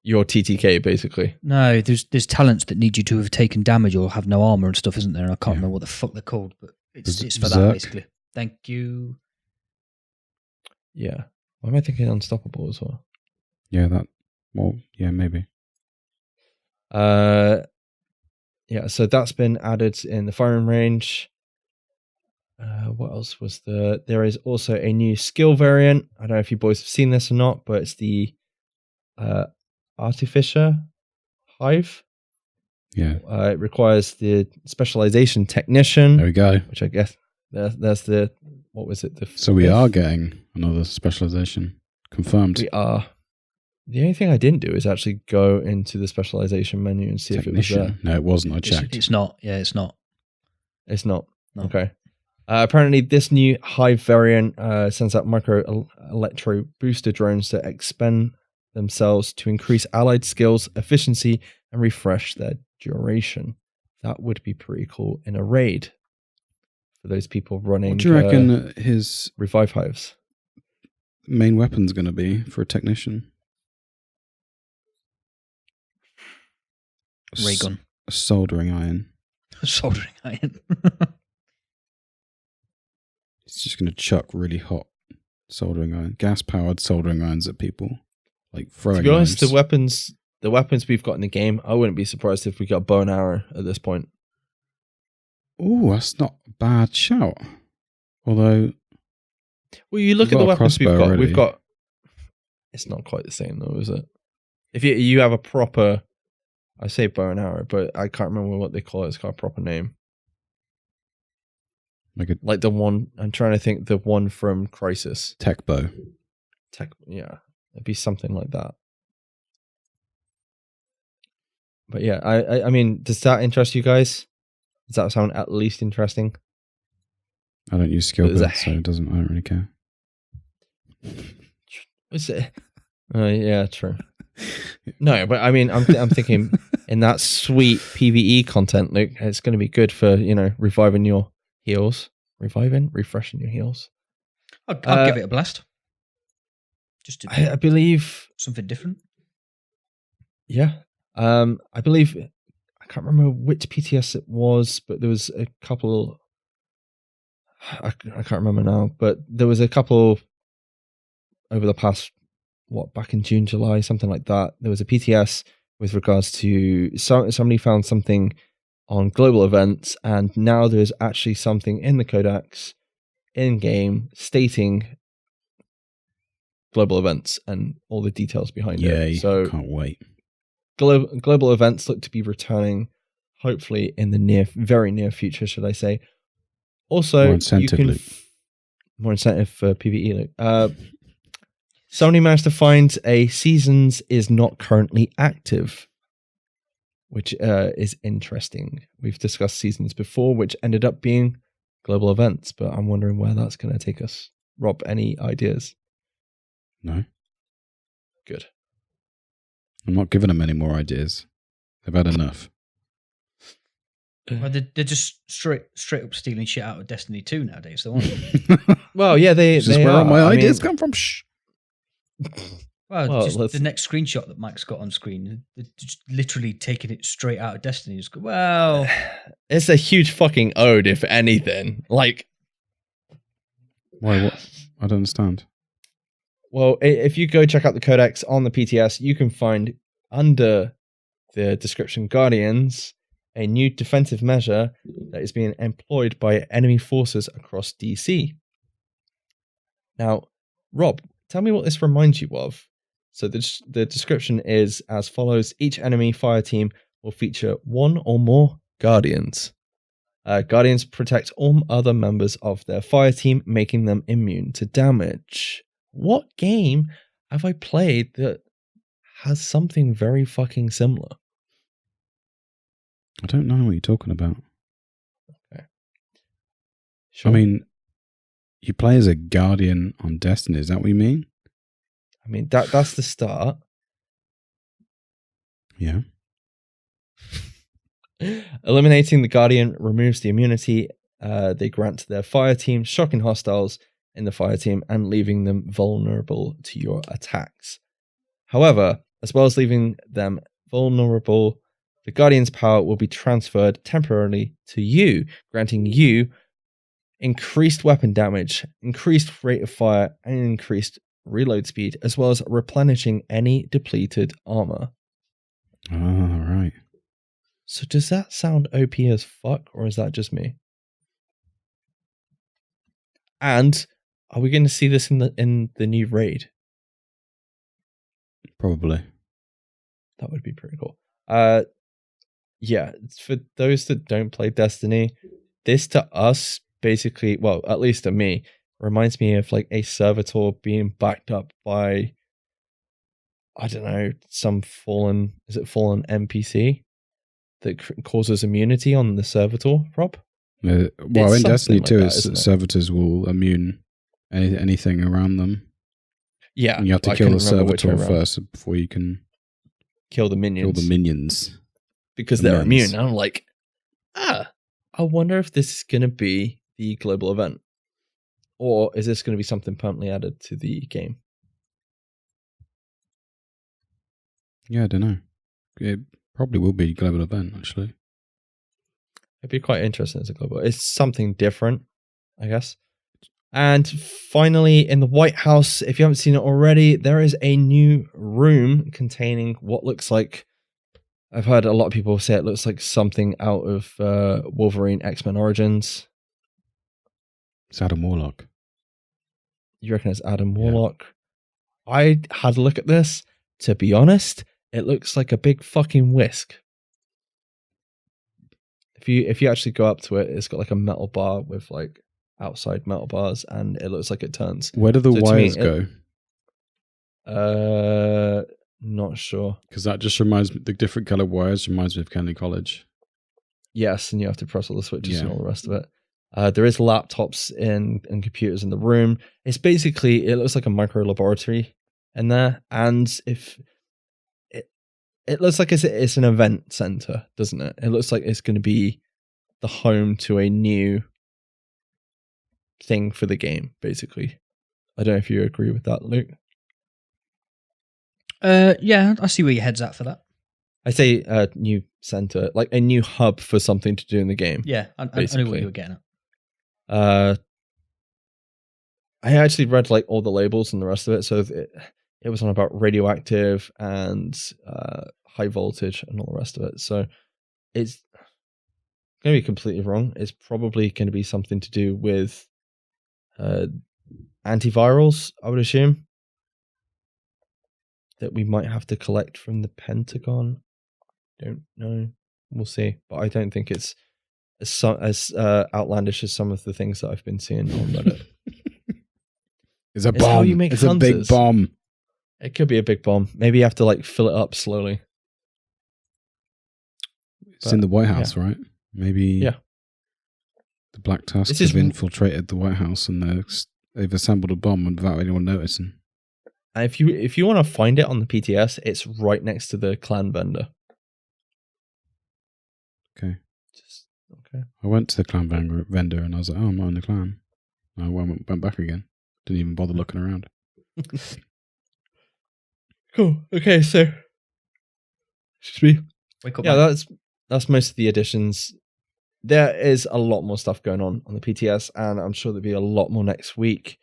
Your TTK, basically. No, there's talents that need you to have taken damage or have no armor and stuff, isn't there? And I can't remember what the fuck they're called, but it's for that, basically. Thank you. Yeah. Why am I thinking Unstoppable as well? Yeah, maybe. Yeah, so that's been added in the firing range. What else was there? There is also a new skill variant. I don't know if you boys have seen this or not, but it's the Artificer Hive. Yeah. It requires the specialization technician. There we go. Which I guess that's the, what was it? So we are getting another specialization confirmed. We are. The only thing I didn't do is actually go into the specialization menu and see if it was there. No, it wasn't. I checked. It's not. Yeah, it's not. It's not. No. Okay. Apparently, this new Hive variant sends out micro electro booster drones that expend themselves to increase allied skills, efficiency, and refresh their duration. That would be pretty cool in a raid for those people running. What do you reckon his revive hives main weapon's going to be for a technician? Ray gun. A soldering iron. A soldering iron. He's just going to chuck really hot soldering iron, gas-powered soldering irons at people, like throwing. To be honest, knives. the weapons we've got in the game, I wouldn't be surprised if we got bow and arrow at this point. Oh, that's not a bad shout. Although, well, you look at the weapons we've got. Already. We've got. It's not quite the same though, is it? If you have a proper, I say bow and arrow, but I can't remember what they call it. It's got a proper name. Like the one, I'm trying to think, the one from Crisis. Tech bow. Yeah. It'd be something like that. But yeah, I mean, does that interest you guys? Does that sound at least interesting? I don't use skill builds, so I don't really care. Is it? Yeah, true. No, but I mean, I'm thinking in that sweet PvE content, Luke, it's going to be good for, reviving your heals. Refreshing your heals. I'll give it a blast. Just to I believe something different. Yeah. I believe, I can't remember which PTS it was, but there was a couple, I can't remember now, but there was a couple over the past, back in June, July, something like that. There was a PTS with regards to somebody found something on global events, and now there's actually something in the codex in game stating global events and all the details behind it. Yeah, so can't wait. Global events look to be returning, hopefully in the very near future, should I say. Also, more incentive, more incentive for PvE. Somebody managed to find a seasons is not currently active, which is interesting. We've discussed seasons before, which ended up being global events, but I'm wondering where that's going to take us. Rob, any ideas? No. Good. I'm not giving them any more ideas. They've had enough. Well, they're just straight up stealing shit out of Destiny 2 nowadays, though, aren't they? Well, yeah, they where are. all my ideas come from. Shh. Well, just the next screenshot that Mike's got on screen, they're just literally taking it straight out of Destiny. Just go, well, it's a huge fucking ode, if anything. Like, why? What? I don't understand. Well, if you go check out the codex on the PTS, you can find under the description Guardians a new defensive measure that is being employed by enemy forces across DC. Now, Rob, tell me what this reminds you of. So the description is as follows. Each enemy fire team will feature one or more Guardians. Guardians protect all other members of their fire team, making them immune to damage. What game have I played that has something very fucking similar? I don't know what you're talking about. Okay. Sure. I mean, you play as a Guardian on Destiny. Is that what you mean? I mean, that's the start. Yeah. Eliminating the Guardian removes the immunity they grant to their fire team, shocking hostiles in the fire team and leaving them vulnerable to your attacks. However, as well as leaving them vulnerable, the Guardian's power will be transferred temporarily to you, granting you increased weapon damage, increased rate of fire, and increased reload speed, as well as replenishing any depleted armor. Oh, right. So does that sound OP as fuck, or is that just me? And are we going to see this in the new raid? Probably. That would be pretty cool. Yeah, for those that don't play Destiny, this to us basically, well, at least to me, reminds me of like a servitor being backed up by, I don't know, some fallen NPC that causes immunity on the servitor, Rob? Well, It's in Destiny something 2, like that, isn't it? servitors will immune anything around them. Yeah. And you have to I kill the couldn't remember which way servitor around. first before you can Kill the minions. kill the minions. Because the they're mens. immune. And I'm like, I wonder if this is going to be the global event. Or is this going to be something permanently added to the game? Yeah, I don't know. It probably will be a global event, actually. It'd be quite interesting as a global. It's something different, I guess. And finally, in the White House, if you haven't seen it already, there is a new room containing what looks like, I've heard a lot of people say it looks like something out of Wolverine X-Men Origins. It's Adam Warlock. You reckon it's Adam Warlock? Yeah. I had a look at this. To be honest, it looks like a big fucking whisk. If you actually go up to it, it's got like a metal bar with like outside metal bars, and it looks like it turns. Where do the So to wires me, go? Not sure. Because that just reminds me, the different color wires reminds me of Kennedy College. Yes, and you have to press all the switches and Yeah. all the rest of it. There is laptops and computers in the room. It's basically, it looks like a micro laboratory in there, and if it looks like it's an event center, doesn't it? It looks like it's going to be the home to a new thing for the game, basically. I don't know if you agree with that, Luke. Yeah, I see where your head's at for that. I say new center, like a new hub for something to do in the game. Yeah, I knew Basically. what you were getting at. I actually read like all the labels and the rest of it, so it was on about radioactive and high voltage and all the rest of it. So it's going to be completely wrong. It's probably going to be something to do with antivirals, I would assume, that we might have to collect from the Pentagon. Don't know. We'll see. But I don't think it's as outlandish as some of the things that I've been seeing on Reddit. It's a It's how bomb. you make It's a big hunters. bomb. It could be a big bomb. Maybe you have to like fill it up slowly. It's in the White House, right? Maybe Yeah. the Black Tusk This is- have infiltrated the White House and they've assembled a bomb without anyone noticing. And if you want to find it on the PTS, it's right next to the clan vendor. Okay. Okay. I went to the clan vendor and I was like, oh, I'm not in the clan. And I went back again. Didn't even bother looking around. Cool. Okay, so excuse me. Wake up, Yeah, man. that's most of the additions. There is a lot more stuff going on the PTS, and I'm sure there'll be a lot more next week.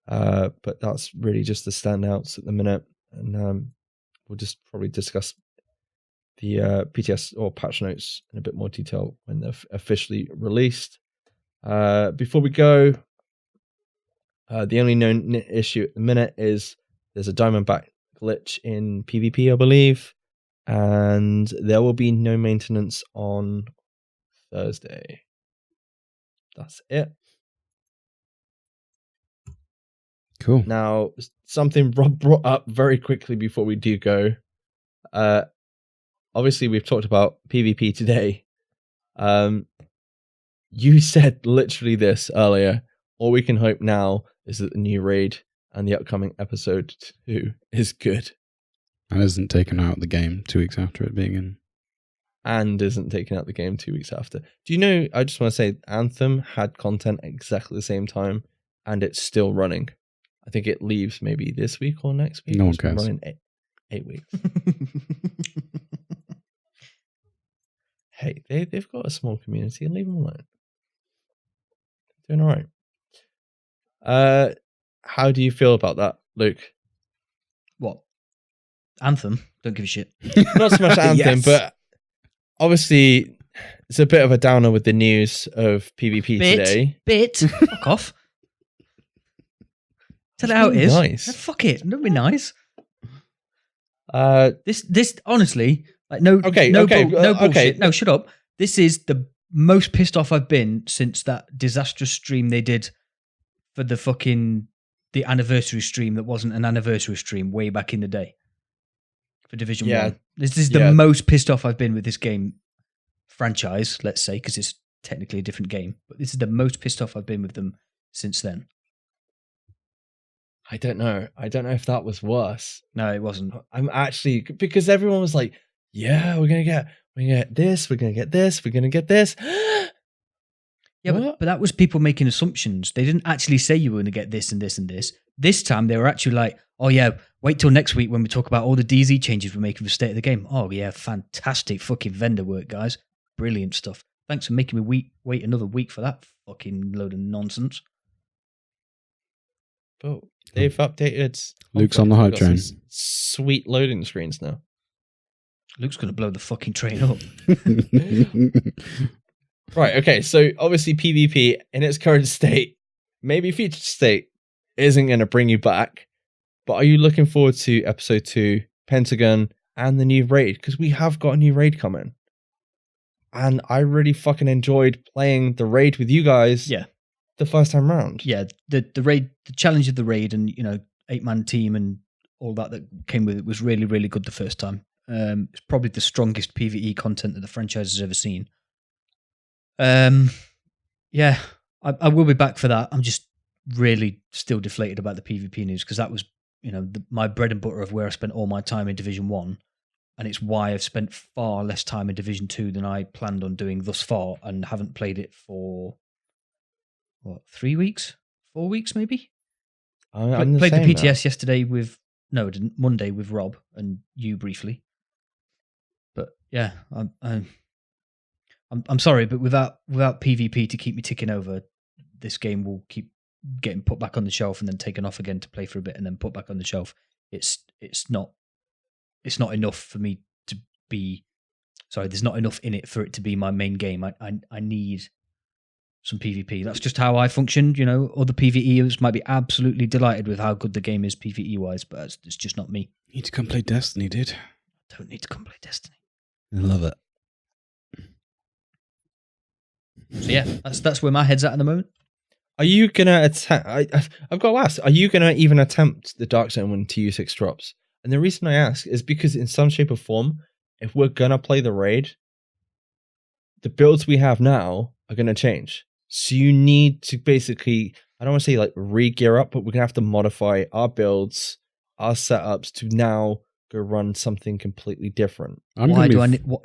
But that's really just the standouts at the minute, and we'll just probably discuss the PTS or patch notes in a bit more detail when they're officially released. Before we go, the only known issue at the minute is there's a Diamondback glitch in PvP, I believe, and there will be no maintenance on Thursday. That's it. Cool. Now, something Rob brought up very quickly before we do go. Obviously, we've talked about PvP today. You said literally this earlier. All we can hope now is that the new raid and the upcoming episode 2 is good. And isn't taken out of the game 2 weeks after it being in. And isn't taken out the game 2 weeks after. Do you know, I just want to say, Anthem had content exactly the same time, and it's still running. I think it leaves maybe this week or next week. No one It's been cares. running 8 weeks. Hey, they've got a small community, leave them alone. Doing all right. How do you feel about that, Luke? What? Anthem? Don't give a shit. Not so much Anthem, Yes. but obviously it's a bit of a downer with the news of PvP today. Fuck off. Tell it how it is. Nice. Fuck it. Don't be nice. Uh, This honestly, like no Okay, no okay, no bullshit. okay. No, shut up. This is the most pissed off I've been since that disastrous stream they did for the anniversary stream that wasn't an anniversary stream way back in the day for Division 1. This is the most pissed off I've been with this game franchise, let's say, because it's technically a different game. But this is the most pissed off I've been with them since then. I don't know. I don't know if that was worse. No, it wasn't. I'm actually, because everyone was like, yeah, we're gonna get this, we're gonna get this, we're gonna get this. Yeah, What? but that was people making assumptions. They didn't actually say you were going to get this and this and this. This time they were actually like, oh yeah, wait till next week when we talk about all the DZ changes we're making for State of the Game. Oh yeah, fantastic fucking vendor work, guys. Brilliant stuff. Thanks for making me wait another week for that fucking load of nonsense. But they've updated. Luke's on the hype We've got train. some sweet loading screens now. Luke's going to blow the fucking train up. Right, okay, so obviously PvP in its current state, maybe future state, isn't going to bring you back. But are you looking forward to episode 2, Pentagon, and the new raid? Because we have got a new raid coming. And I really fucking enjoyed playing the raid with you guys Yeah. the first time round. Yeah, the raid, the challenge of the raid and, 8-man team and all that came with it was really, really good the first time. It's probably the strongest PvE content that the franchise has ever seen. Yeah, I will be back for that. I'm just really still deflated about the PvP news because that was, my bread and butter of where I spent all my time in Division 1. And it's why I've spent far less time in Division 2 than I planned on doing thus far and haven't played it for, 3 weeks? 4 weeks, maybe? I'm Played the same now. PTS yesterday I didn't, Monday with Rob and you briefly. But yeah, I'm sorry, but without PvP to keep me ticking over, this game will keep getting put back on the shelf and then taken off again to play for a bit and then put back on the shelf. It's not enough for me to be. Sorry, there's not enough in it for it to be my main game. I need some PvP. That's just how I function. Other PvEers might be absolutely delighted with how good the game is PvE wise, but it's just not me. You need to come play Destiny, dude. I don't need to come play Destiny. I love it. So yeah, that's where my head's at the moment. Are you gonna attempt? I've got to ask. Are you gonna even attempt the Dark Zone when TU6 drops? And the reason I ask is because in some shape or form, if we're gonna play the raid, the builds we have now are gonna change. So you need to basically, I don't want to say like re-gear up, but we're gonna have to modify our builds, our setups to now go run something completely different. Why do I need? What?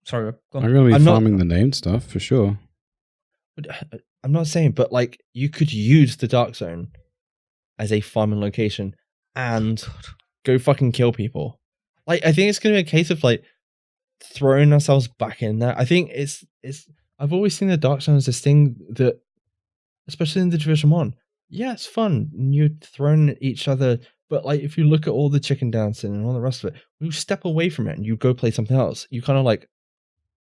Sorry, Rob, go on. I'm going to be I'm not- farming the named stuff for sure. I'm not saying, but like you could use the Dark Zone as a farming location and go fucking kill people. Like I think it's gonna be a case of like throwing ourselves back in there. I think it's I've always seen the Dark Zone as this thing that, especially in the Division 1, yeah, it's fun. You're throwing at each other But like, if you look at all the chicken dancing and all the rest of it, when you step away from it and you go play something else, you kind of like,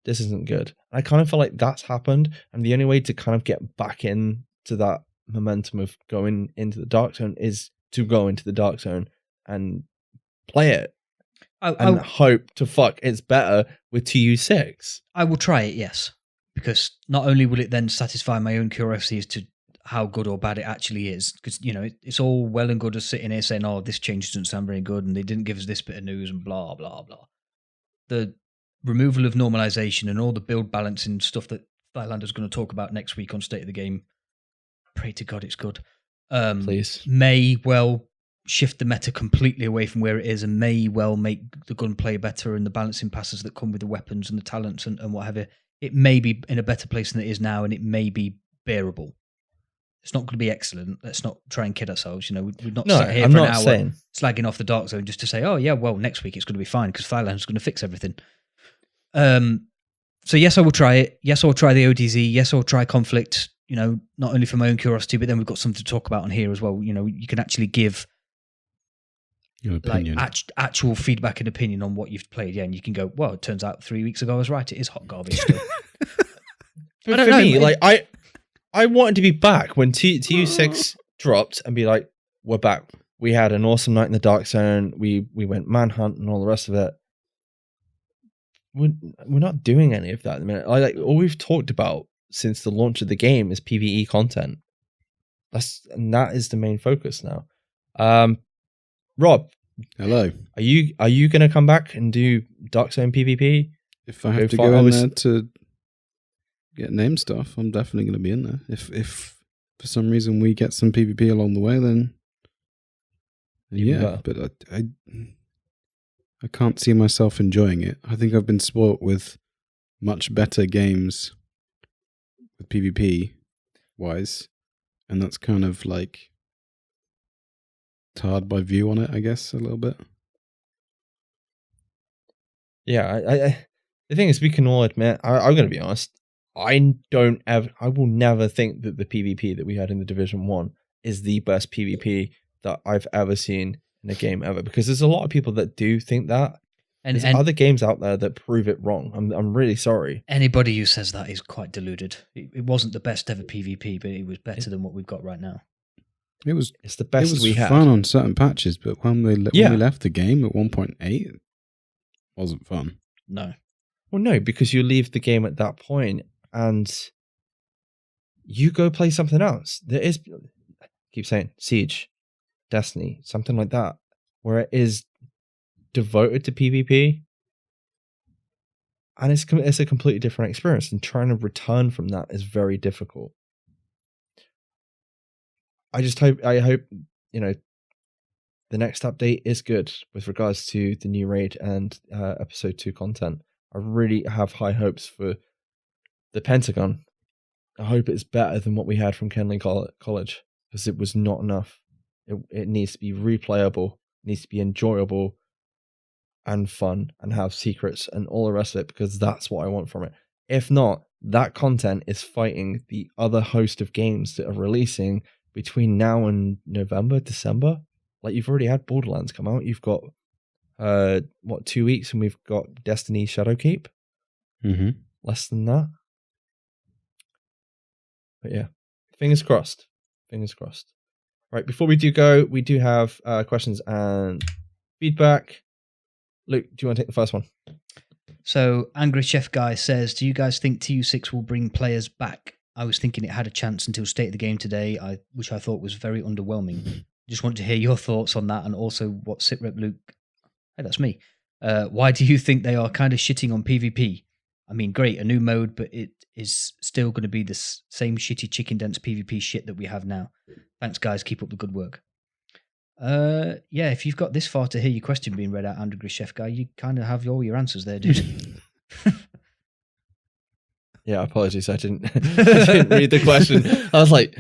this isn't good. I kind of feel like that's happened, and the only way to kind of get back into that momentum of going into the Dark Zone is to go into the Dark Zone and play it and hope to fuck it's better with TU6. I will try it, yes, because not only will it then satisfy my own curiosity as to how good or bad it actually is, because it's all well and good as sitting here saying, "Oh, this change doesn't sound very good," and they didn't give us this bit of news and blah blah blah. The removal of normalization and all the build balancing stuff that Thylander's going to talk about next week on State of the Game. Pray to God it's good. Please. May well shift the meta completely away from where it is, and may well make the gunplay better and the balancing passes that come with the weapons and the talents and whatever. It may be in a better place than it is now, and it may be bearable. It's not going to be excellent. Let's not try and kid ourselves. We're not sat here for an hour slagging off the Dark Zone just to say, oh yeah, well, next week it's going to be fine because Thylander's going to fix everything. So yes, I will try it. Yes, I will try the ODZ. Yes, I will try Conflict. Not only for my own curiosity, but then we've got something to talk about on here as well. You can actually give your opinion, actual feedback and opinion on what you've played. Yeah, and you can go, well, it turns out 3 weeks ago I was right. It is hot garbage still. I don't know. Me, I wanted to be back when TU6 dropped and be like, we're back. We had an awesome night in the Dark Zone. We went manhunt and all the rest of it. We're not doing any of that at the minute. All we've talked about since the launch of the game is PvE content. That is the main focus now. Rob, hello. Are you going to come back and do Dark Zone PvP? If I have to go in there to get name stuff, I'm definitely going to be in there. If for some reason we get some PvP along the way, then yeah. But I can't see myself enjoying it. I think I've been spoilt with much better games with PvP wise, and that's kind of like tarred my view on it, I guess, a little bit. Yeah, I the thing is, we can all admit, I'm going to be honest, I will never think that the PvP that we had in the Division 1 is the best PvP that I've ever seen in a game ever, because there's a lot of people that do think that. And there's other games out there that prove it wrong. I'm really sorry. Anybody who says that is quite deluded. It wasn't the best ever PvP, but it was better than what we've got right now. It's the best we had. It was fun on certain patches, but when we left the game at 1.8, it wasn't fun. No. Well, no, because you leave the game at that point and you go play something else. I keep saying Siege, Destiny, something like that, where it is devoted to PvP, and it's a completely different experience, and trying to return from that is very difficult. I hope the next update is good with regards to the new raid and episode 2 content. I really have high hopes for the Pentagon. I hope it's better than what we had from Kenley College, because it was not enough. It needs to be replayable, it needs to be enjoyable and fun, and have secrets and all the rest of it, because that's what I want from it. If not, that content is fighting the other host of games that are releasing between now and November, December. Like, you've already had Borderlands come out. You've got 2 weeks, and we've got Destiny Shadowkeep. Mm-hmm. Less than that. But yeah, fingers crossed. Fingers crossed. Right, before we do go, we do have questions and feedback. Luke, do you want to take the first one? So, Angry Chef Guy says, do you guys think TU6 will bring players back? I was thinking it had a chance until State of the Game today, which I thought was very underwhelming. Just wanted to hear your thoughts on that, and also what SITREP Luke... Hey, that's me. Why do you think they are kind of shitting on PvP? I mean, great, a new mode, but it is still going to be the same shitty chicken dense PvP shit that we have now. Thanks, guys. Keep up the good work. Yeah, if you've got this far to hear your question being read out, Angry Chef Guy, you kind of have all your answers there, dude. Yeah, apologies. I didn't read the question. I was like,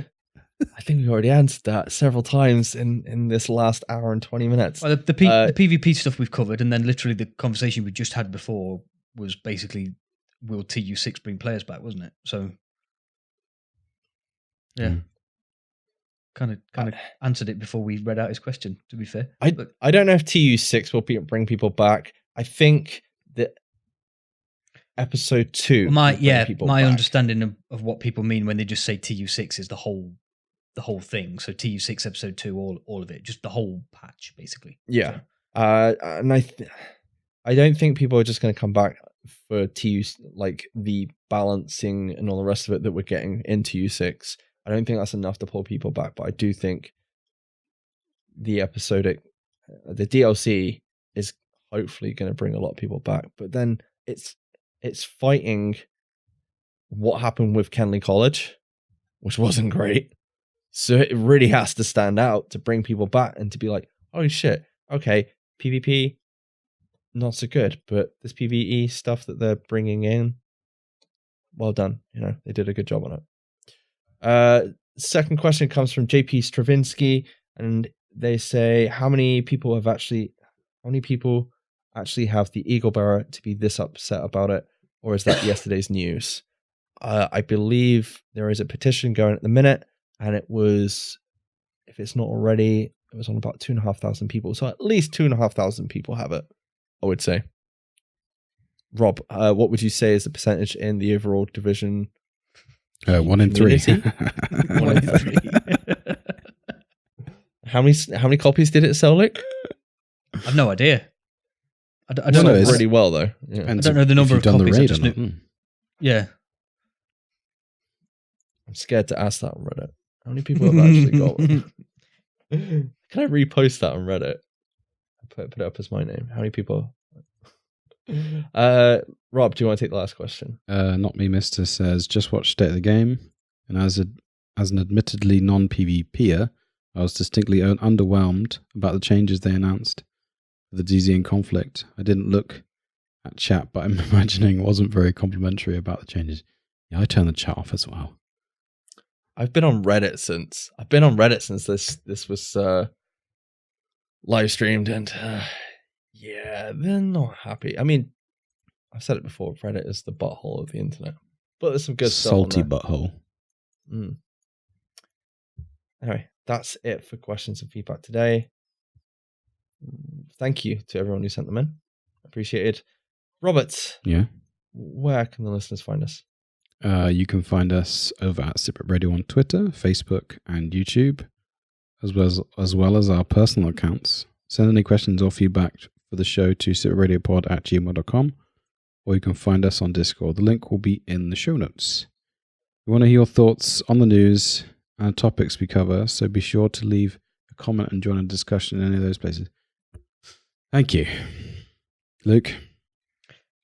I think we already answered that several times in this last hour and 20 minutes. Well, the PvP stuff we've covered, and then literally the conversation we just had before was basically, will TU6 bring players back, wasn't it? So, yeah. kind of answered it before we read out his question, to be fair. I don't know if TU6 will bring people back. I think that episode 2 My people back. understanding of what people mean when they just say TU6 is the whole thing. So TU6 episode 2, all of it, just the whole patch, basically. Yeah. And I don't think people are just going to come back for TU, like the balancing and all the rest of it that we're getting in TU6. I don't think that's enough to pull people back, but I do think the DLC is hopefully going to bring a lot of people back. But then it's fighting what happened with Kenley College, which wasn't great. So it really has to stand out to bring people back and to be like, oh shit, okay, PvP, not so good, but this PvE stuff that they're bringing in, well done. They did a good job on it. Second question comes from JP Stravinsky, and they say, how many people actually have the Eagle Bearer to be this upset about it, or is that yesterday's news? I believe there is a petition going at the minute, and it was, if it's not already, it was on about 2,500 people. So at least 2,500 people have it, I would say. Rob, what would you say is the percentage in the overall division? 1 in 3. 1 in 3. How many copies did it sell, Luke? I've no idea. I don't know it really well though. Yeah. I don't know the number of copies. I just knew. Yeah. I'm scared to ask that on Reddit. How many people have actually got one? Can I repost that on Reddit? Put it up as my name. How many people? Rob, do you want to take the last question? Not me, Mister says, just watched State of the Game, and as an admittedly non-PvPer, I was distinctly underwhelmed about the changes they announced for the DZN conflict. I didn't look at chat, but I'm imagining it wasn't very complimentary about the changes. Yeah, I turned the chat off as well. I've been on Reddit since this was live streamed, and yeah, they're not happy. I mean, I've said it before, Reddit is the butthole of the internet, but there's some good salty stuff on butthole. Anyway, that's it for questions and feedback today. Thank you to everyone who sent them in. Appreciated. Robert, yeah, where can the listeners find us? You can find us over at SITREP Radio on Twitter, Facebook, and YouTube, as well as our personal accounts. Send any questions or feedback for the show to sitrepRadiopod@gmail.com, or you can find us on Discord. The link will be in the show notes. We want to hear your thoughts on the news and topics we cover, so be sure to leave a comment and join a discussion in any of those places. Thank you. Luke?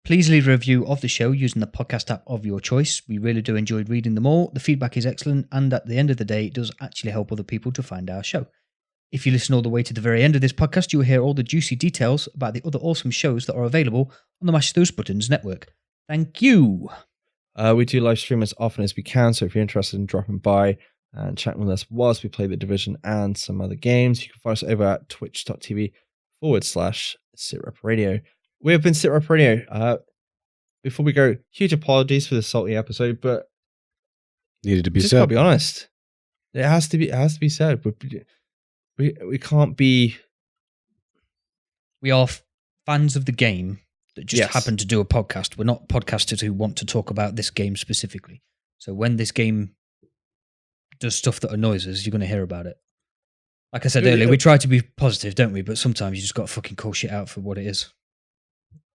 Please leave a review of the show using the podcast app of your choice. We really do enjoy reading them all. The feedback is excellent, and at the end of the day, it does actually help other people to find our show. If you listen all the way to the very end of this podcast, you will hear all the juicy details about the other awesome shows that are available on the Mash Those Buttons network. Thank you. We do live stream as often as we can, so if you're interested in dropping by and chatting with us whilst we play The Division and some other games, you can find us over at twitch.tv/SITREP Radio. We have been SITREP Radio. Before we go, huge apologies for the salty episode, but needed to be just said. Gotta be honest. It has to be said. We can't be. We are fans of the game that just happen to do a podcast. We're not podcasters who want to talk about this game specifically. So when this game does stuff that annoys us, you're going to hear about it. Like I said earlier, we try to be positive, don't we? But sometimes you just got to fucking call shit out for what it is.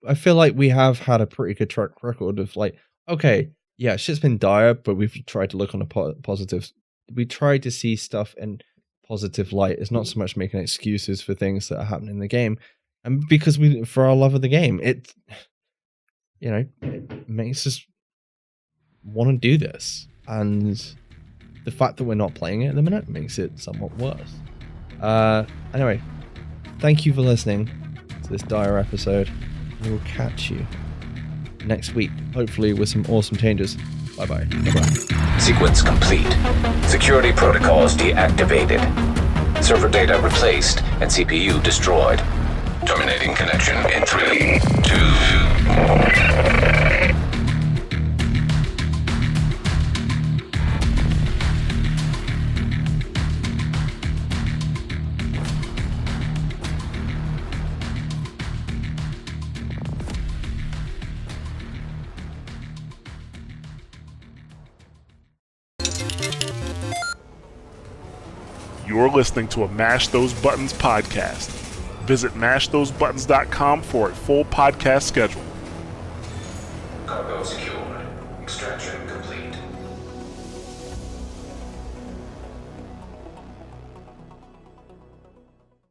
I feel like we have had a pretty good track record of like, okay, yeah, shit's been dire, but we've tried to look on the positives. We tried to see stuff in positive light. It's not so much making excuses for things that are happening in the game. And because for our love of the game, it makes us want to do this. And the fact that we're not playing it at the minute makes it somewhat worse. Anyway, thank you for listening to this dire episode. We will catch you next week, hopefully with some awesome changes. Bye-bye. Bye-bye. Sequence complete. Security protocols deactivated. Server data replaced and CPU destroyed. Terminating connection in 3, 2, 1. You're listening to a Mash Those Buttons podcast. Visit mashthosebuttons.com for a full podcast schedule. Cargo secured. Extraction